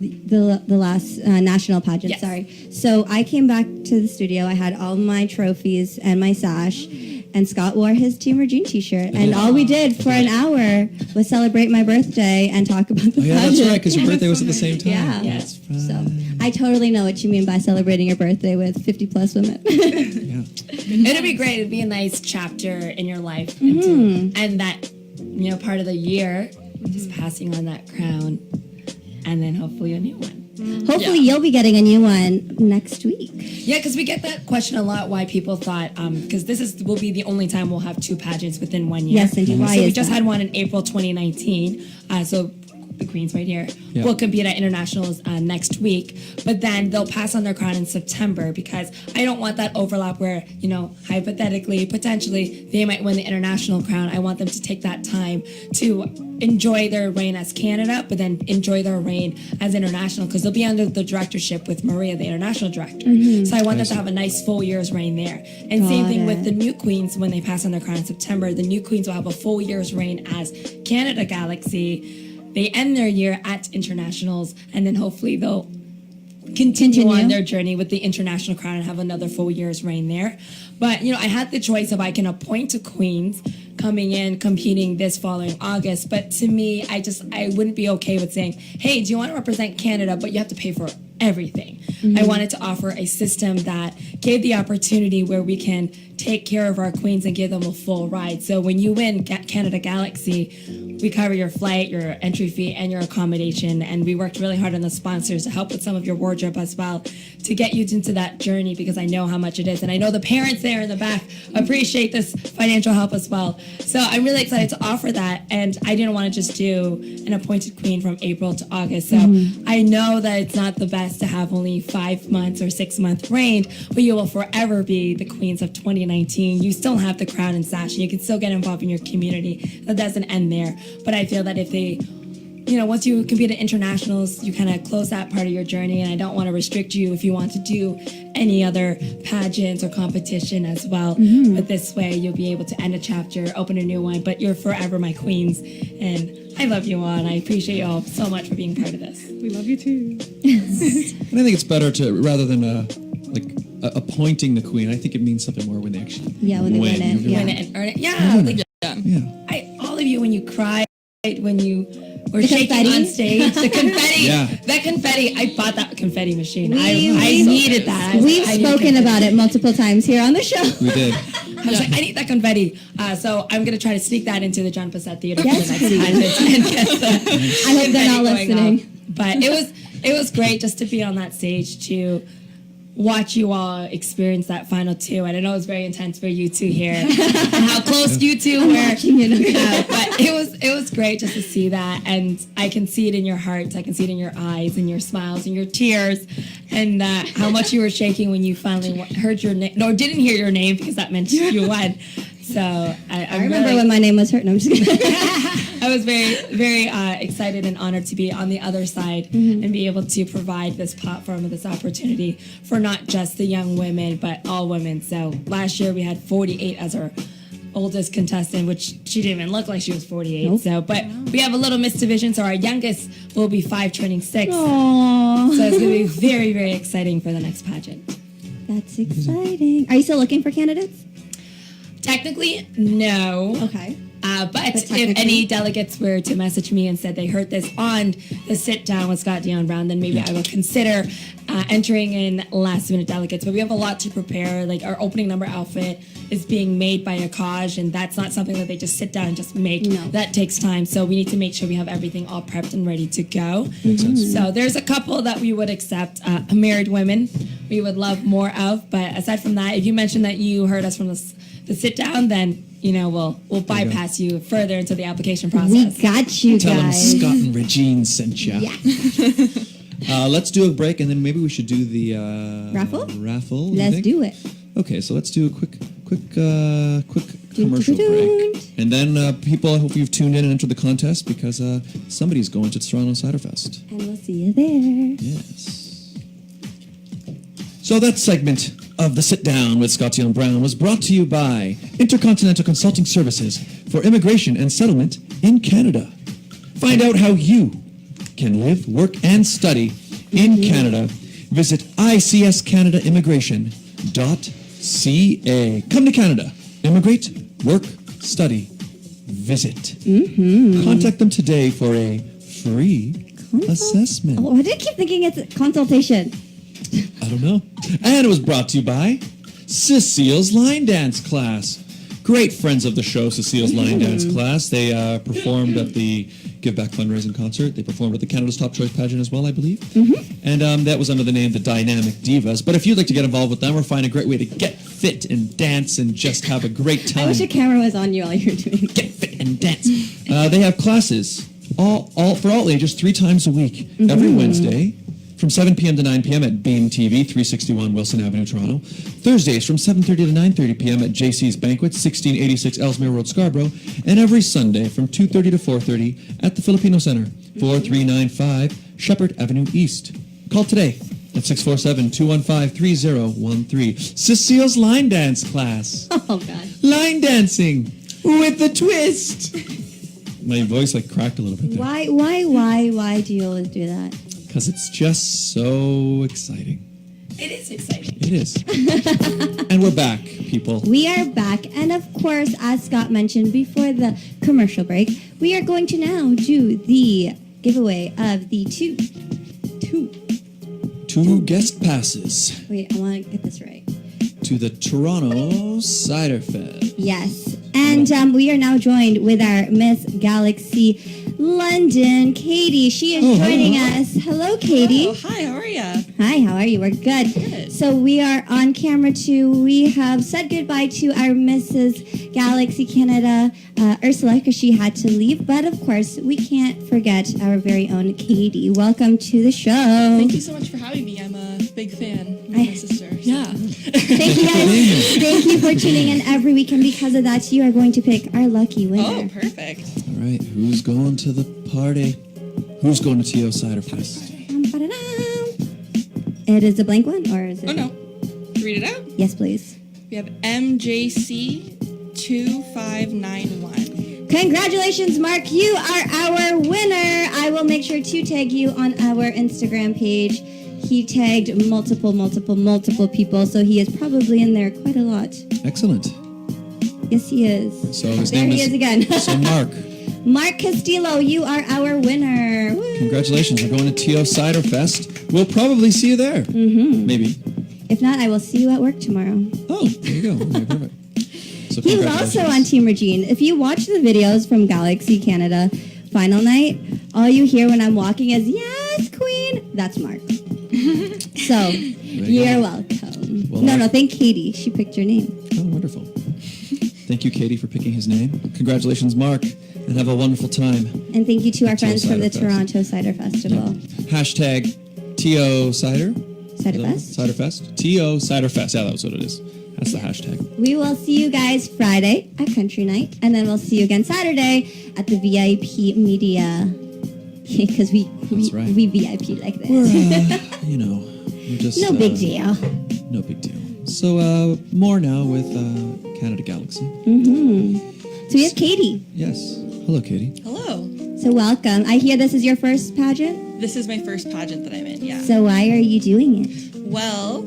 the last national pageant, Yes. sorry. So I came back to the studio. I had all my trophies and my sash, and Scott wore his Team Regine T-shirt. And all we did for an hour was celebrate my birthday and talk about the Oh, yeah, pageant. that's right, because your birthday was at the same time. Yeah. Yes. So I totally know what you mean by celebrating your birthday with 50 plus women. Yeah. It'd be great. It'd be a nice chapter in your life. And that, part of the year, just passing on that crown. and then hopefully a new one. Hopefully you'll be getting a new one next week. Yeah, because we get that question a lot. Why people thought because will be the only time we'll have 2 pageants within 1 year. Yes, indeed. Why so we is just that? had one in April 2019. So the Queens right here will compete at internationals next week, but then they'll pass on their crown in September because I don't want that overlap where, hypothetically, potentially, they might win the international crown. I want them to take that time to enjoy their reign as Canada, but then enjoy their reign as international because they'll be under the directorship with Maria, the international director. So I want them to have a nice full year's reign there. And same thing with the new queens when they pass on their crown in September. The new queens will have a full year's reign as Canada Galaxy. They end their year at internationals, and then hopefully they'll continue on their journey with the international crown and have another full year's reign there. But, I had the choice of I can appoint a queens coming in, competing this following August. But to me, I wouldn't be okay with saying, hey, do you want to represent Canada, but you have to pay for everything. I wanted to offer a system that gave the opportunity where we can take care of our queens and give them a full ride. So when you win Canada Galaxy, we cover your flight, your entry fee, and your accommodation. And we worked really hard on the sponsors to help with some of your wardrobe as well to get you into that journey because I know how much it is. And I know the parents there in the back appreciate this financial help as well. So I'm really excited to offer that. And I didn't want to just do an appointed queen from April to August. So I know that it's not the best to have only 5 months or 6 month reign, but you will forever be the queens of 2019. You still have the crown and sash, and you can still get involved in your community. That doesn't end there. But I feel that if they, once you compete at internationals, you kind of close that part of your journey, and I don't want to restrict you if you want to do any other pageants or competition as well. But this way, you'll be able to end a chapter, open a new one, but you're forever my queens. And I love you all, and I appreciate you all so much for being part of this. We love you too. And I think it's better to, rather than appointing the queen, I think it means something more when they actually when they win it. Win it and earn it. Yeah. All of you when you cried, when you were shaking on stage, the confetti. That confetti, I bought that confetti machine. I needed that. We've spoken about it multiple times here on the show. We did. I was like, I need that confetti. So I'm going to try to sneak that into the John Passett Theater for Yes, the next time. And get the I hope they're not confetti going listening. off. But it was great just to be on that stage to watch you all experience that final 2. And I know it was very intense for you two here and how close you two were. But it was great just to see that. And I can see it in your hearts. I can see it in your eyes and your smiles and your tears and how much you were shaking when you finally heard your name. No, didn't hear your name because that meant you won. So I remember when my name was hurt. No, I'm just kidding. I was very, very excited and honored to be on the other side and be able to provide this platform and this opportunity for not just the young women, but all women. So last year we had 48 as our oldest contestant, which she didn't even look like she was 48. Nope. So, but we have a little Miss Division, so our youngest will be 5 turning 6. Aww. So it's going to be very, very exciting for the next pageant. That's exciting. Are you still looking for candidates? Technically, no. Okay. But if any delegates were to message me and said they heard this on the sit down with Scott Dion Brown, then maybe I will consider entering in last minute delegates. But we have a lot to prepare. Like our opening number outfit is being made by Akaj, and that's not something that they just sit down and just make. No. That takes time. So we need to make sure we have everything all prepped and ready to go. So there's a couple that we would accept. Married women we would love more of. But aside from that, if you mentioned that you heard us from the sit down, then we'll bypass you further into the application process. We got you Tell guys. them Scott and Regine sent you. Yeah. Let's do a break, and then maybe we should do the raffle. Let's do it. Okay, so let's do a quick commercial break, and then people, I hope you've tuned in and entered the contest because somebody's going to Toronto Cider Fest. And we'll see you there. Yes. So that segment of the Sit Down with Scott Dion Brown was brought to you by Intercontinental Consulting Services for Immigration and Settlement in Canada. Find out how you can live, work, and study in Canada. Visit icscanadaimmigration.ca. Come to Canada. Immigrate, work, study, visit. Contact them today for a free assessment. Oh, I did keep thinking it's a consultation. I don't know. And it was brought to you by Cecile's Line Dance Class. great friends of the show, Cecile's line dance class. They performed at the Give Back fundraising concert. They performed at the Canada's Top Choice pageant as well, I believe. And that was under the name The Dynamic Divas. But if you'd like to get involved with them or find a great way to get fit and dance and just have a great time. I wish a camera was on you while you're doing it. Get fit and dance. They have classes all for all ages 3 times a week, every Wednesday, from 7 p.m. to 9 p.m. at Beam TV, 361 Wilson Avenue, Toronto. Thursdays from 7:30 to 9:30 p.m. at JC's Banquet, 1686 Ellesmere Road, Scarborough. And every Sunday from 2:30 to 4:30 at the Filipino Center, 4395 Shepherd Avenue East. Call today at 647-215-3013. Cecile's line dance class. Oh, God. Line dancing with a twist. My voice cracked a little bit there. Why do you always do that? Because it's just so exciting. It is exciting. It is. And we're back, people. We are back, and of course, as Scott mentioned before the commercial break, we are going to now do the giveaway of the two guest passes. Wait, I want to get this right. To the Toronto Cider Fest. Yes, and we are now joined with our Miss Galaxy London, Katie. She is joining us. Hello, Katie. Hello. Hi, how are you? Hi, how are you? We're good. Good. So we are on camera too. We have said goodbye to our Mrs. Galaxy Canada, Ursula, because she had to leave. But of course, we can't forget our very own Katie. Welcome to the show. Thank you so much for having me. I'm a big fan of my sister. So. Yeah. Thank you guys. Thank you for tuning in every weekend. Because of that, you are going to pick our lucky winner. Oh, perfect. All right, who's going to the party? Who's going to TO Cider Fest? It is a blank one, or is it? Oh, no. Read it out? Yes, please. We have MJC2591. Congratulations, Mark. You are our winner. I will make sure to tag you on our Instagram page. He tagged multiple people, so he is probably in there quite a lot. Excellent. Yes, he is. So his there name he is again. So Mark. Mark Castillo, you are our winner. Woo. Congratulations. You're going to TO Cider Fest. We'll probably see you there. Maybe. If not, I will see you at work tomorrow. Oh, there you go. Okay, perfect. So He's also on Team Regine. If you watch the videos from Galaxy Canada final night, all you hear when I'm walking is, yes, queen. That's Mark. So, you're welcome. Well, no, thank Katie. She picked your name. Oh, wonderful. Thank you, Katie, for picking his name. Congratulations, Mark, and have a wonderful time. And thank you to our friends from the Cider Fest. Toronto Cider Festival. Hashtag TO Cider. Cider Fest? Cider Fest. TO Cider Fest. Yeah, that was what it is. That's the hashtag. We will see you guys Friday at Country Night, and then we'll see you again Saturday at the VIP Media. Because we VIP like this. We're, we're just... No big deal. No big deal. So, more now with Canada Galaxy. So we have Katie. Yes. Hello, Katie. Hello. So welcome. I hear this is your first pageant? This is my first pageant that I'm in, yeah. So why are you doing it? Well,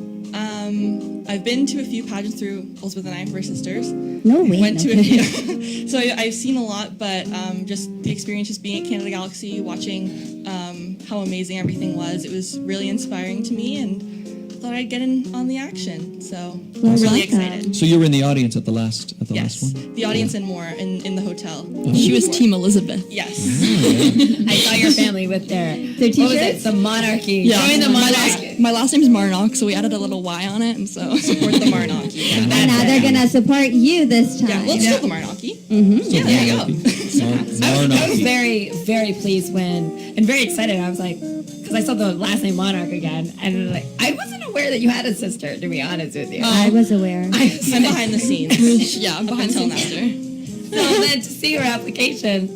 I've been to a few pageants through Elizabeth and I, we're sisters. No way. Went to a few. So I've seen a lot, but just the experience just being at Canada Galaxy, watching how amazing everything was, it was really inspiring to me, and thought I'd get in on the action. So I'm really excited. So you were in the audience at the last one? Yes, the audience and more in the hotel. She was Team Elizabeth. Yes. I saw your family with their t-shirts? What was it? The monarchy. Yeah. Join the monarchy. My last name is Marnock, so we added a little Y on it, and so Support the Marnocky. And now they're going to support you this time. Yeah, well, it's still the Marnocky. Yeah, there you go. I was very, very pleased and very excited. I was like, because I saw the last name Monarch again, and I wasn't aware that you had a sister, to be honest with you. I was aware. I'm behind the scenes. Yeah, I'm behind the scenes after. So then to see her application,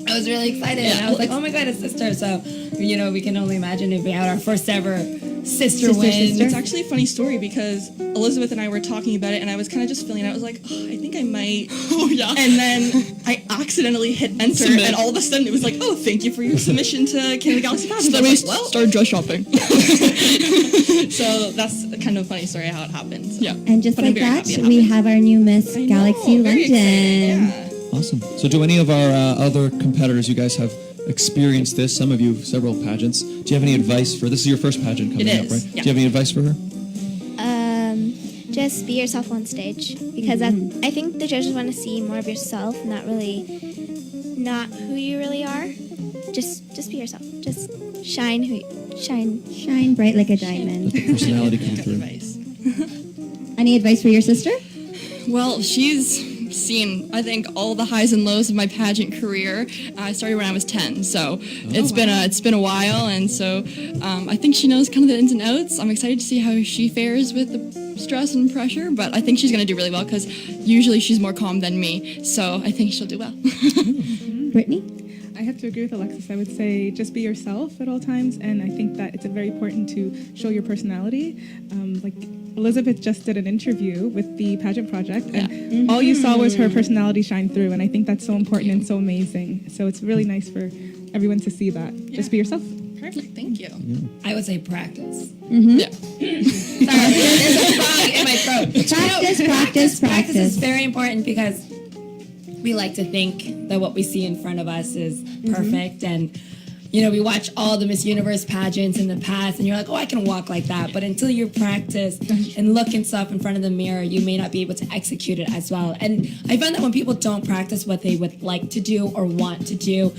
I was really excited. And I was like, oh my God, a sister. So, we can only imagine if we had our first ever sister win. It's actually a funny story because Elizabeth and I were talking about it, and I was kind of just feeling it. I was like, I think I might. Oh, yeah. And then I accidentally hit enter, and all of a sudden it was like, oh, thank you for your submission to Canada Galaxy Pageants. So then we started dress shopping. So that's kind of a funny story how it happened. So. Yeah. And just But like I'm very that, happy it we happened. have our new Miss Galaxy Very London. excited, yeah. Awesome. So do any of our other competitors, you guys have experienced this, some of you, several pageants. Do you have any advice for, this is your first pageant coming It up, is, right? yeah. Do you have any advice for her? Just just be yourself on stage, because I think the judges want to see more of yourself, not who you really are. Just be yourself. Just shine Shine bright like a diamond. Personality come through. Advice. Any advice for your sister? Well, she's seen, I think, all the highs and lows of my pageant career. I started when I was 10, so it's been a while, and so I think she knows kind of the ins and outs. I'm excited to see how she fares with the stress and pressure, but I think she's going to do really well because usually she's more calm than me, so I think she'll do well. Brittany? I have to agree with Alexis. I would say just be yourself at all times, and I think that it's very important to show your personality. Like Elizabeth just did an interview with the Pageant Project, and all you saw was her personality shine through, and I think that's so important and so amazing. So it's really nice for everyone to see that. Just be yourself. Perfect, thank you. I would say practice. Yeah. Sorry, there's a frog in my throat. Practice is very important because we like to think that what we see in front of us is perfect, and we watch all the Miss Universe pageants in the past, and you're like, oh, I can walk like that. But until you practice and look and stuff in front of the mirror, you may not be able to execute it as well. And I find that when people don't practice what they would like to do or want to do,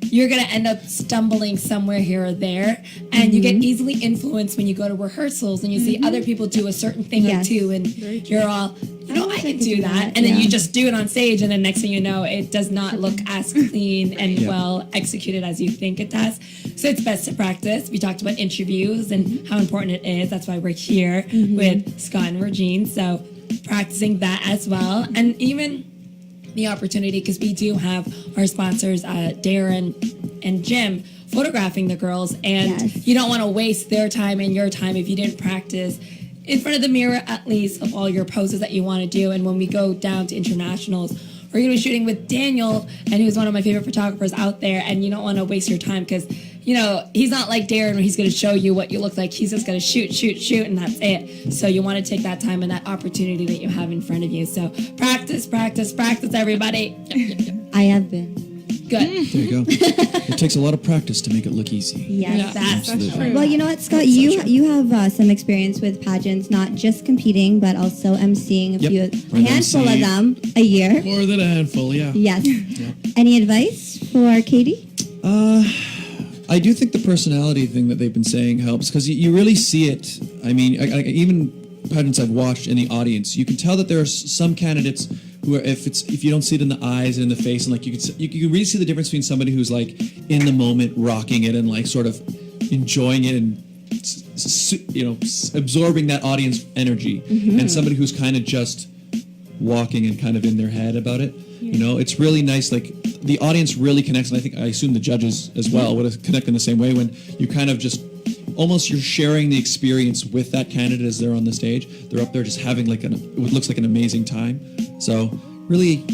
you're going to end up stumbling somewhere here or there, and you get easily influenced when you go to rehearsals and you see other people do a certain thing or two, and you're all, I can do that, and then you just do it on stage, and then next thing you know, it does not look as clean and well executed as you think it does. So it's best to practice. We talked about interviews and how important it is. That's why we're here with Scott and Regine, so practicing that as well, and even the opportunity, because we do have our sponsors, Darren and Jim, photographing the girls, and you don't want to waste their time and your time if you didn't practice in front of the mirror, at least, of all your poses that you want to do. And when we go down to internationals, we're going to be shooting with Daniel, and he was one of my favorite photographers out there, and you don't want to waste your time because he's not like Darren where he's going to show you what you look like. He's just going to shoot, and that's it. So you want to take that time and that opportunity that you have in front of you. So practice, everybody. I have been. Good. There you go. It takes a lot of practice to make it look easy. Yes, that's true. Well, you know what, Scott, you have some experience with pageants, not just competing, but also emceeing a handful of them a year. More than a handful, yeah. Yes. Any advice for Katie? I do think the personality thing that they've been saying helps because you really see it. I mean, even pageants I've watched in the audience, you can tell that there are some candidates who are, if you don't see it in the eyes and in the face, and like you can really see the difference between somebody who's like in the moment, rocking it and like sort of enjoying it and absorbing that audience energy, and somebody who's kind of just walking and kind of in their head about it. It's really nice. Like the audience really connects, and I assume the judges as well would connect in the same way when you kind of just almost you're sharing the experience with that candidate as they're on the stage. They're up there just having like what looks like an amazing time. So really,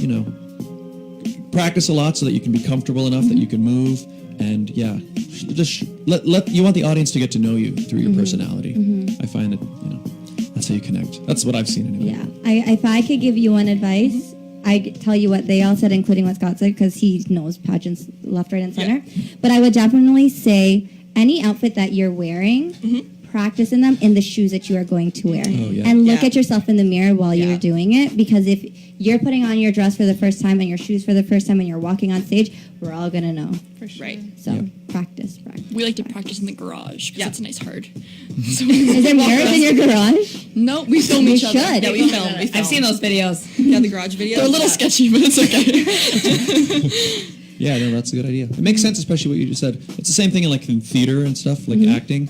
practice a lot so that you can be comfortable enough that you can move, and just let you want the audience to get to know you through your personality. I find that that's how you connect. That's what I've seen anyway. Yeah. If I could give you one advice, I'd tell you what they all said, including what Scott said, because he knows pageants left, right, and center. But I would definitely say any outfit that you're wearing, practice in them in the shoes that you are going to wear. And look at yourself in the mirror while you're doing it, because if you're putting on your dress for the first time and your shoes for the first time and you're walking on stage, we're all going to know. For sure. Right. So practice. We like to practice in the garage because it's a nice hard. So is there mirrors in your garage? No, we film each other. Should. Yeah, we film. I've seen those videos. Yeah, the garage videos. They're a little sketchy, but it's okay. Yeah, no, that's a good idea. It makes sense, especially what you just said. It's the same thing in theater and stuff, like acting.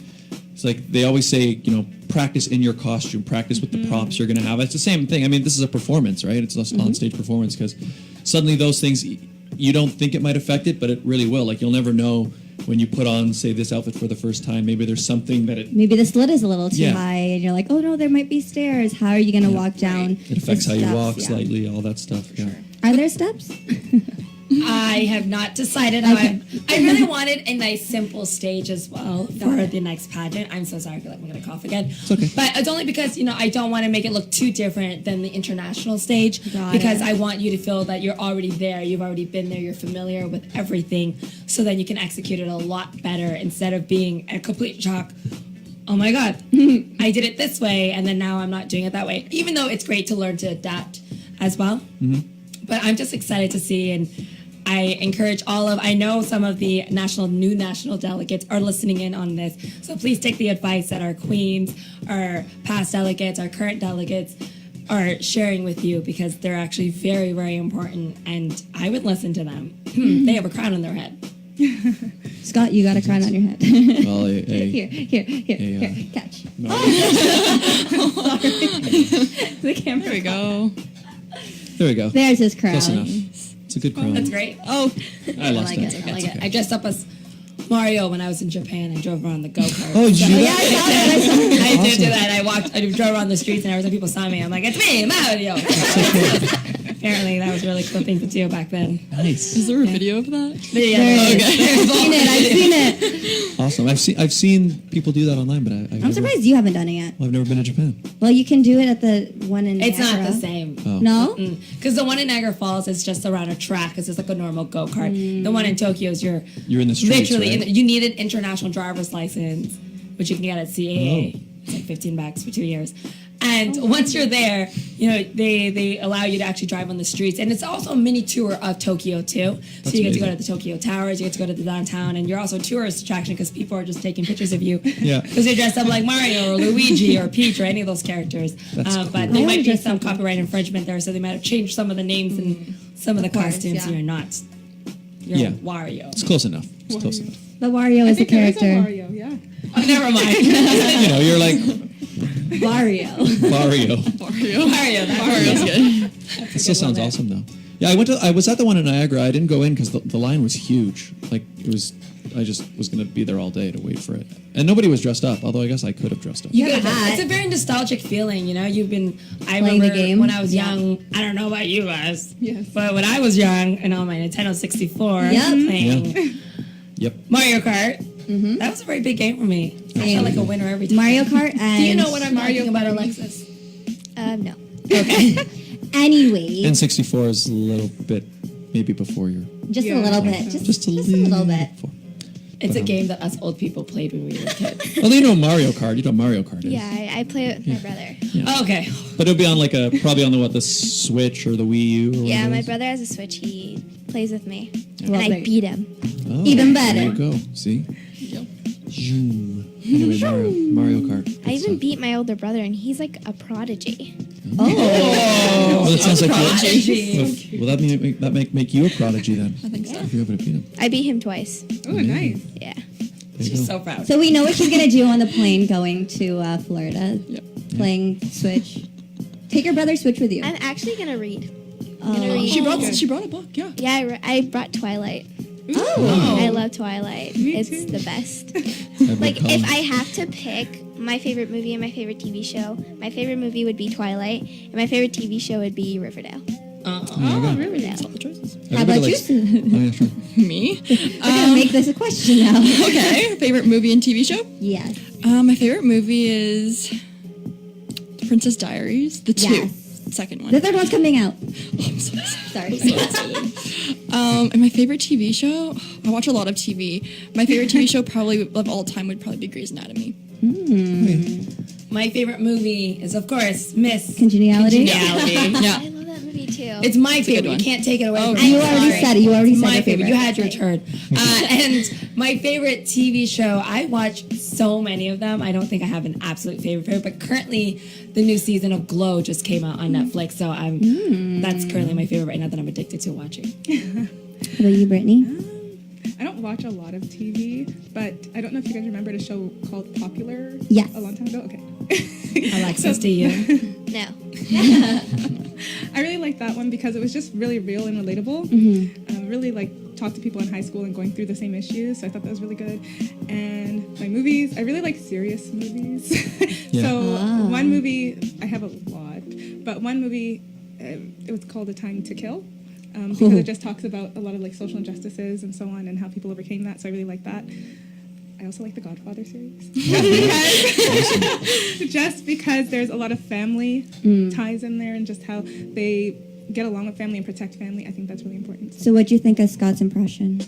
It's like they always say, practice in your costume, practice with the props you're going to have. It's the same thing. I mean, this is a performance, right? It's an on-stage performance because suddenly those things, you don't think it might affect it, but it really will. Like you'll never know when you put on, say, this outfit for the first time. Maybe there's something that maybe the slit is a little too high, and you're like, oh no, there might be stairs. How are you going to walk down? It affects how you walk slightly, all that stuff. Yeah. Are there steps? I have not decided. I really wanted a nice, simple stage as well for the next pageant. I'm so sorry. I feel like I'm going to cough again. It's okay. But it's only because, I don't want to make it look too different than the international stage because I want you to feel that you're already there. You've already been there. You're familiar with everything so then you can execute it a lot better instead of being a complete shock oh my God, I did it this way, and then now I'm not doing it that way. Even though it's great to learn to adapt as well. But I'm just excited to see, and I encourage I know some of the new national delegates are listening in on this, so please take the advice that our queens, our past delegates, our current delegates are sharing with you, because they're actually very, very important, and I would listen to them. They have a crown on their head. Scott, you got a crown on your head. Well, Here, catch. No. The camera. There we go. There we go. There's his crown. Close enough. It's a good crown. That's great. Oh, I lost like it. it. I like It's it. okay. I dressed up as Mario when I was in Japan. I drove around the go-kart. Oh, did you do that? I did do that. I drove around the streets, and every time people saw me, I'm like, it's me, Mario. Apparently, that was a really cool thing to do back then. Nice. is there a video of that? Yeah, I've seen it. Awesome. I've seen people do that online, but I'm surprised you haven't done it yet. Well, I've never been to Japan. Well, you can do it at the one in It's Niagara. not the same. Oh. No? Because the one in Niagara Falls is just around a track. It's just like a normal go-kart. The one in Tokyo is you're in the streets, literally, right? you need an international driver's license, which you can get at CAA. Oh. It's like $15 for 2 years. And once you're there, they allow you to actually drive on the streets. And it's also a mini tour of Tokyo, too. So you get to go to the Tokyo Towers, you get to go to the downtown, and you're also a tourist attraction because people are just taking pictures of you. Yeah. Because you're dressed up like Mario or Luigi or Peach or any of those characters. That's cool. But there might be some copyright infringement there, so they might have changed some of the names and some of the costumes. yeah. You're not. You're Yeah. Wario. It's close enough. It's close enough. But Wario is a character. Mario, yeah. Oh, never mind. You're like Wario. Mario. Mario. Mario's good. It still sounds awesome though. Yeah, I was at the one in Niagara. I didn't go in because the line was huge. Like I just was gonna be there all day to wait for it, and nobody was dressed up. Although I guess I could have dressed up. You got a could have. hat. It's a very nostalgic feeling, You've been. I Playing the remember game? when I was Yeah. young. I don't know about you guys, Yes. but when I was young and on my Nintendo 64, Yep. playing Yep. Mario Kart, that was a very big game for me. I felt like a winner every time. Mario Kart and... Do you know what I'm talking about, Alexis? No. Okay. Anyway, N64 is a little bit maybe before your. just a little bit. Just a little bit. Before. It's a game that us old people played when we were kids. Well, you know Mario Kart. You know Mario Kart is. Yeah, I play it with my brother. Oh, okay. But it'll be on probably on the Switch or the Wii U. Or Yeah, whatever it my is. brother has a Switch. He plays with me, Well, and I there- beat him. Oh, Even better. There you go. See. Zoom. Anyway, Mario Kart. Good I even stuff. beat my older brother, and he's like a prodigy. Oh, that sounds like prodigy. Well, that make you a prodigy then. I think so. If you're able to beat him. I beat him twice. Oh, nice. Yeah. There you She's go. so proud. So we know what she's going to do on the plane going to Florida. Yep. Playing Switch. Take your brother's Switch with you. I'm actually gonna read. Oh. She brought a book. Yeah. Yeah, I brought Twilight. Oh. I love Twilight. It's the best. Like, if I have to pick my favorite movie and my favorite TV show, my favorite movie would be Twilight, and my favorite TV show would be Riverdale. Oh, Riverdale. All the choices. How about you? Oh, yeah, sure. Me. We're going to make this a question now. Okay. Favorite movie and TV show? Yes. My favorite movie is The Princess Diaries. The second one. The third one's coming out. Oh, I'm so excited. Sorry. And my favorite TV show, I watch a lot of TV. My favorite TV show probably of all time would probably be Grey's Anatomy. My favorite movie is, of course, Miss Congeniality? Congeniality. Yeah. I love that movie too. It's my a good favorite. You one. can't take it away from And me. you already Sorry. said it. You already It's said my your favorite. You had your That's turn. And my favorite TV show, I watch so many of them. I don't think I have an absolute favorite. But currently, the new season of Glow just came out on Netflix. So that's currently my favorite right now that I'm addicted to watching. How about you, Brittany? I don't watch a lot of TV, but I don't know if you guys remember a show called Popular. Yes. A long time ago. Okay. Alexis, to you. No. I really liked that one because it was just really real and relatable. Really talked to people in high school and going through the same issues. So I thought that was really good. And my movies, I really like serious movies. Yeah. So one movie, I have a lot, but one movie, it was called A Time to Kill. Because it just talks about a lot of social injustices and so on and how people overcame that. So I really like that. I also like the Godfather series. Just because there's a lot of family ties in there and just how they get along with family and protect family. I think that's really important. So what'd you think of Scott's impression?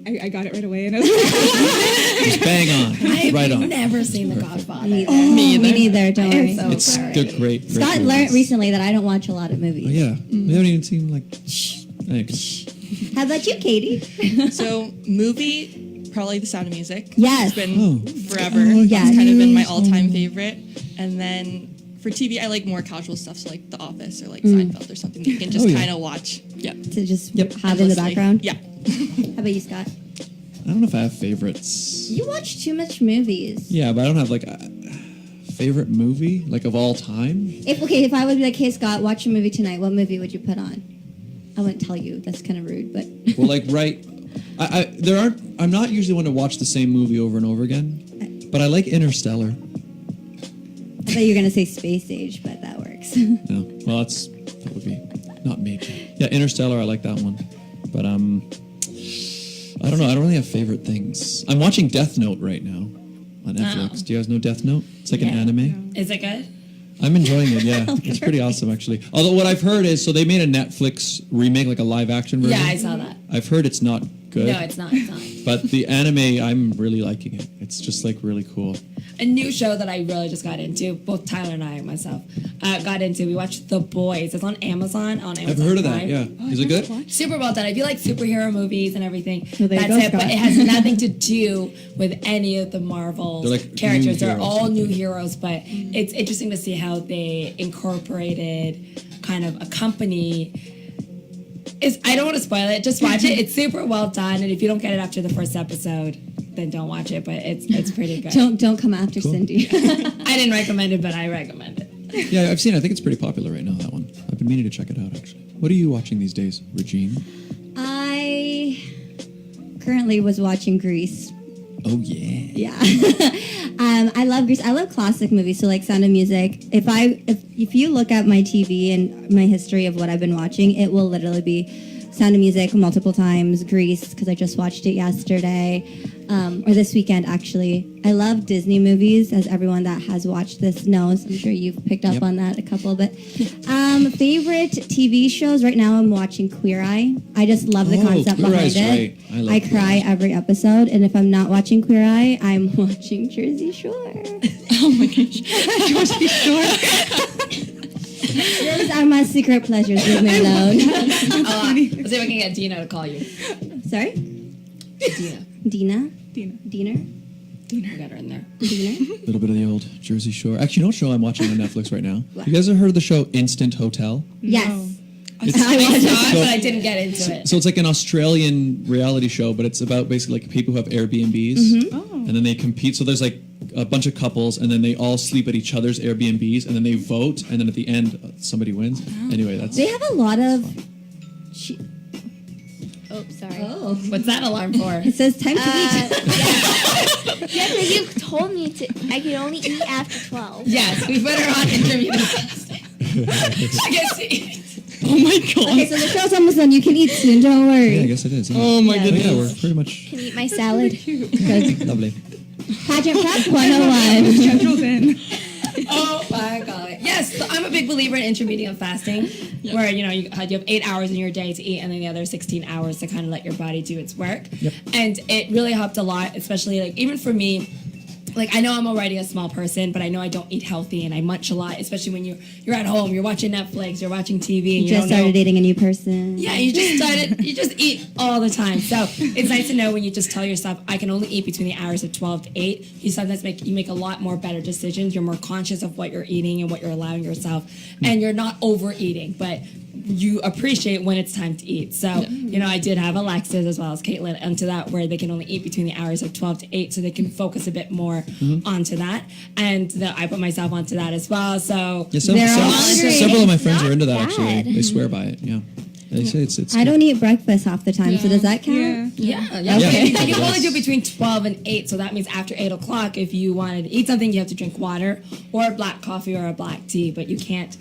I got it right away, and I was Just bang on. I've Right on. never seen The Godfather. Me neither. Don't worry. So It's sorry. they're great. Scott great learned movies. recently that I don't watch a lot of movies. Oh, yeah. We haven't even seen like. Thanks. How about you, Katie? So, movie, probably The Sound of Music. Yes. It's been forever. Oh, yeah. It's kind of been my all-time favorite. And then for TV, I like more casual stuff, so like The Office or like Seinfeld or something that you can just Oh, yeah. kind of watch. Yeah. To just Yep. have in the Endlessly. background? Yeah. How about you, Scott? I don't know if I have favorites. You watch too much movies. Yeah, but I don't have like a favorite movie like of all time. If I would be like, hey, Scott, watch a movie tonight, what movie would you put on? I wouldn't tell you. That's kind of rude, but... Well, like I'm not usually one to watch the same movie over and over again, but I like Interstellar. I thought you were going to say Space Age, but that works. No, well, that would be not me. Yeah, Interstellar, I like that one, but I don't know. I don't really have favorite things. I'm watching Death Note right now on Netflix. Oh. Do you guys know Death Note? It's like an anime. Is it good? I'm enjoying it. Yeah, it's pretty awesome actually. Although what I've heard is, so they made a Netflix remake, like a live action version. Yeah, I saw that. I've heard it's not good. No, it's not. It's not. But the anime, I'm really liking it. It's just like really cool. A new show that I really just got into, both Tyler and I myself got into. We watched The Boys. It's on Amazon. I've heard of that. Prime. Yeah, is it good? Super well done. I feel like superhero movies and everything. Well, there you That's go, it. But Scott. it has nothing to do with any of the Marvel They're like characters. new They're heroes, all I new think. heroes. But it's interesting to see how they incorporated kind of a company. I don't want to spoil it. Just watch it. It's super well done. And if you don't get it after the first episode, then don't watch it. But it's pretty good. Don't come after Cindy. I didn't recommend it, but I recommend it. Yeah, I've seen it. I think it's pretty popular right now, that one. I've been meaning to check it out, actually. What are you watching these days, Regine? I currently was watching Grease. Oh, yeah. Yeah. I love Grease. I love classic movies, so like Sound of Music. If you look at my TV and my history of what I've been watching, it will literally be Sound of Music multiple times, Grease, because I just watched it yesterday, or this weekend, actually. I love Disney movies, as everyone that has watched this knows. I'm sure you've picked up on that a couple, but favorite TV shows, right now I'm watching Queer Eye. I just love the concept Queer behind Eye's it. great. I love I Queer cry every episode, and if I'm not watching Queer Eye, I'm watching Jersey Shore. Oh my gosh. Jersey Shore. Those are my secret pleasures. Leave me alone. Let's see if I can get Dina to call you. Sorry? Dina. Diener? We got her in there. Diener? A little bit of the old Jersey Shore. Actually, you know what show I'm watching on Netflix right now? You guys have heard of the show Instant Hotel? Yes. I saw it, So- but I didn't get into it. So it's like an Australian reality show, but it's about basically like people who have Airbnbs, Mm-hmm. and then they compete. So there's like a bunch of couples, and then they all sleep at each other's Airbnbs, and then they vote, and then at the end somebody wins. Anyway, that's They have a lot of... Oh, sorry. Oh, what's that alarm for? It says time to eat. Yeah, because you told me I could only eat after 12. Yes, we put her on intermittent fasting. She gets to eat. Oh my god. Okay, so the show's almost done. You can eat soon. Don't worry. yeah, I guess it is. isn't it? Oh my Yeah. But goodness. yeah, we're pretty much Can eat my salad. Good. lovely. Pageant Prep 101. schedule's in. Oh my god! Yes, so I'm a big believer in intermittent fasting, where you have 8 hours in your day to eat, and then the other 16 hours to kind of let your body do its work. Yep. And it really helped a lot, especially like even for me. Like I know I'm already a small person, but I know I don't eat healthy, and I munch a lot. Especially when you're at home, you're watching Netflix, you're watching TV, and You just started dating a new person. Yeah, you just eat all the time. So it's nice to know when you just tell yourself, I can only eat between the hours of 12 to 8. You sometimes make a lot more better decisions. You're more conscious of what you're eating and what you're allowing yourself, and you're not overeating, but you appreciate when it's time to eat. So, I did have Alexis as well as Caitlin onto that, where they can only eat between the hours of 12 to 8, so they can focus a bit more onto that. And I put myself onto that as well. So Yeah, hungry. several of my friends are into that. Not Actually, bad. they swear by it. Yeah, they say it's. I don't eat breakfast half the time, so does that count? Yeah. Yeah. You can only do between 12 and 8, so that means after 8 o'clock, if you wanted to eat something, you have to drink water or a black coffee or a black tea, but you can't,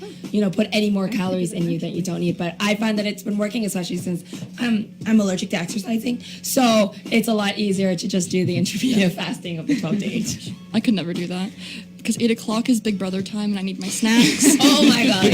put any more calories in you that you don't need. But I find that it's been working, especially since I'm allergic to exercising, so it's a lot easier to just do the intermittent fasting of the 12 to 8. I could never do that. because 8 o'clock is Big Brother time and I need my snacks. Oh my god.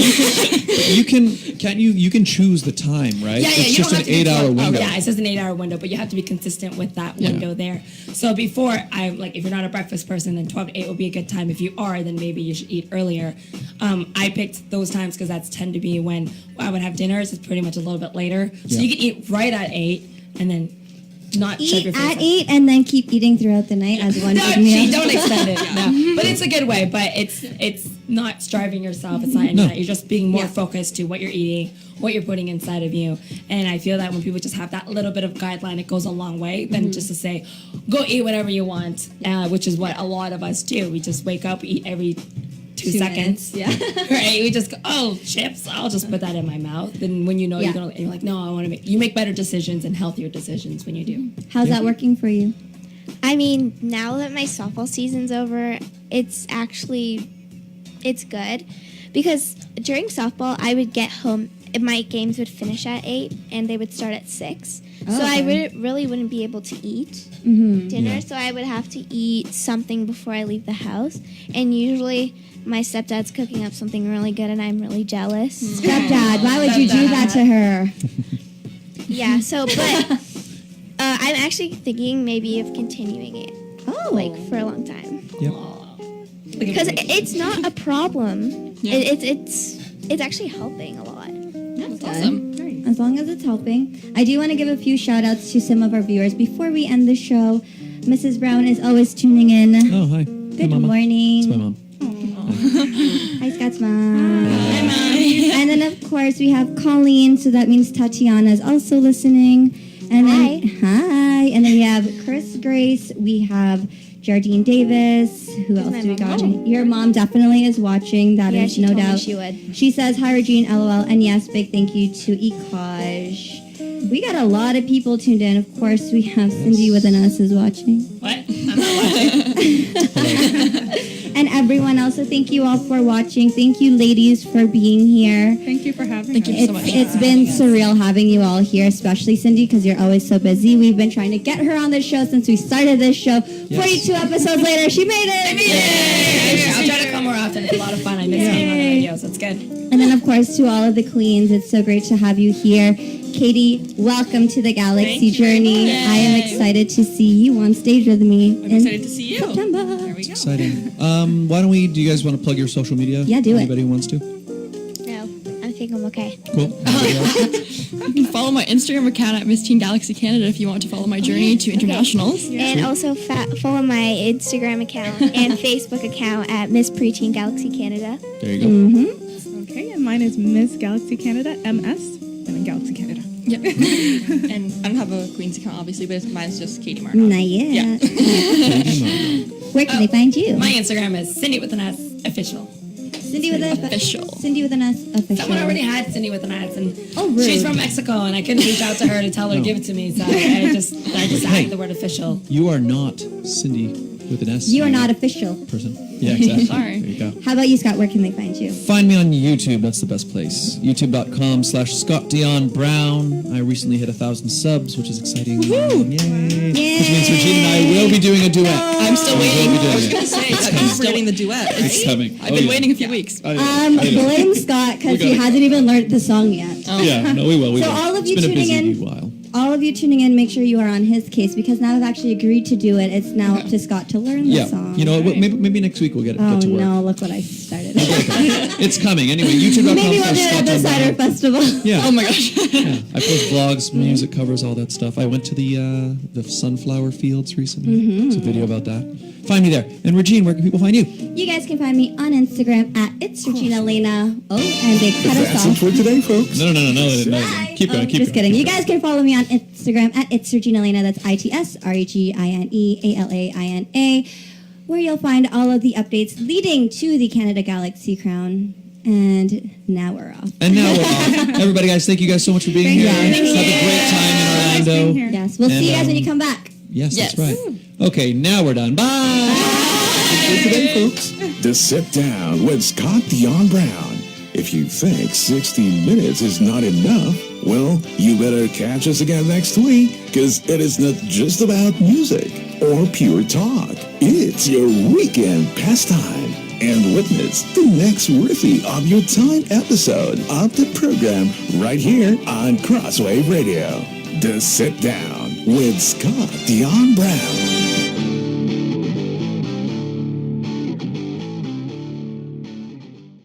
You can choose the time, right? Yeah, it's you just don't an have to be 8-hour window. Yeah, it's just an 8-hour window, but you have to be consistent with that window there. So before, if you're not a breakfast person, then 12 to 8 will be a good time. If you are, then maybe you should eat earlier. I picked those times because that's tend to be when I would have dinner. So it's pretty much a little bit later. So you can eat right at 8 and then not shut Eat your face at up. 8 and then keep eating throughout the night as one big meal. Don't extend it. No. But it's a good way. But it's not starving yourself. It's not any of that. You're just being more focused to what you're eating, what you're putting inside of you. And I feel that when people just have that little bit of guideline, it goes a long way than just to say, go eat whatever you want, which is what a lot of us do. We just wake up, eat every 2 seconds. Yeah. Right? We just go, oh, chips, I'll just put that in my mouth. And when you know you're like, no, I want to make, you make better decisions and healthier decisions when you do. How's that working for you? I mean, now that my softball season's over, it's good because during softball, I would get home, my games would finish at 8 and they would start at 6. So I really wouldn't be able to eat dinner, so I would have to eat something before I leave the house. And usually my stepdad's cooking up something really good and I'm really jealous. Stepdad, why would you do that to her? Yeah, so, but I'm actually thinking maybe of continuing it, for a long time. Because it's not a problem. It's actually helping a lot. That's awesome. As long as it's helping. I do want to give a few shout outs to some of our viewers before we end the show. Mrs. Brown is always tuning in. Oh, hi. Good morning. It's my mom. Hi, Scott's mom. Hi, Mom. And then, of course, we have Colleen, so that means Tatiana is also listening. And then, hi. And then we have Chris Grace. We have Jardine Davis. Who else do we got? Your mom definitely is watching. That is no doubt. She would. She says, hi, Regine, LOL. And yes, big thank you to Ekaj. We got a lot of people tuned in. Of course, we have Cindy within us is watching. What? I'm not watching. And everyone else. So thank you all for watching. Thank you, ladies, for being here. Thank you for having us. Thank you so much. It's been surreal having you all here, especially Cindy, because you're always so busy. We've been trying to get her on this show since we started this show. 42 episodes later, she made it. Yay. I'll try to come more often. It's a lot of fun. I miss being on the radio, so it's good. And then, of course, to all of the queens, it's so great to have you here. Katie, welcome to the Galaxy Journey. I am excited to see you on stage with me. I'm excited to see you. September. There we go. Exciting. Do you guys want to plug your social media? Yeah, do it. Anybody who wants to? No, I think I'm okay. Cool. You can follow my Instagram account at Miss Teen Galaxy Canada if you want to follow my journey to internationals. And also follow my Instagram account and Facebook account at Miss Preteen Galaxy Canada. There you go. Mm-hmm. Okay, and mine is Miss Galaxy Canada, MS, and then Galaxy Canada. Yep. And I don't have a Queen's account, obviously, but mine's just Katie Martin. Not yet. Yeah. Where can they find you? My Instagram is Cindy with an S official. Cindy with an Official. Cindy with an S official. Someone already had Cindy with an S, and rude. she's from Mexico, and I couldn't reach out to her to tell her to give it to me, so I just added the word official. You are not Cindy with an S. You are not official. Person. Yeah, exactly. Sorry. There you go. How about you, Scott? Where can they find you? Find me on YouTube. That's the best place. YouTube.com/Scott Dion Brown. I recently hit 1,000 subs, which is exciting. Yay. Which means Regine and I will be doing a duet. I'm still waiting. I was going to say, It's I'm coming. forgetting the duet. It's coming. I've been waiting a few weeks. Blame Scott because he hasn't even learned the song yet. Yeah, no, we will. So all of you it's been tuning a busy in, while. all of you tuning in, make sure you are on his case because now I've actually agreed to do it. It's now up to Scott to learn the song. You know, maybe next week we'll get to work. No, look what I started. It's coming. Anyway, YouTube.com. Maybe we'll do it at the Cider Festival. Yeah. Oh my gosh. Yeah. I post vlogs, music covers, all that stuff. I went to the sunflower fields recently. There's a video about that. Find me there. And Regine, where can people find you? You guys can find me on Instagram at It's Regina Alaina. Oh, and they cut us That's off. it for today, folks. No. Keep going. Just kidding. You guys can follow me on Instagram at It's Regina Alaina. That's ITSREGINEALAINA, where you'll find all of the updates leading to the Canada Galaxy Crown. And now we're off. Everybody, guys, thank you guys so much for being here. Thank you. Have a great time in Orlando. Yes, we'll see you guys when you come back. Yes, that's right. Okay, now we're done. Bye. For today, folks, to sit down with Scott Dion Brown. If you think 60 minutes is not enough, well, you better catch us again next week, because it is not just about music or pure talk. It's your weekend pastime. and witness the next worthy of your time episode of the program right here on Crosswave Radio. The Sit Down with Scott Dion Brown.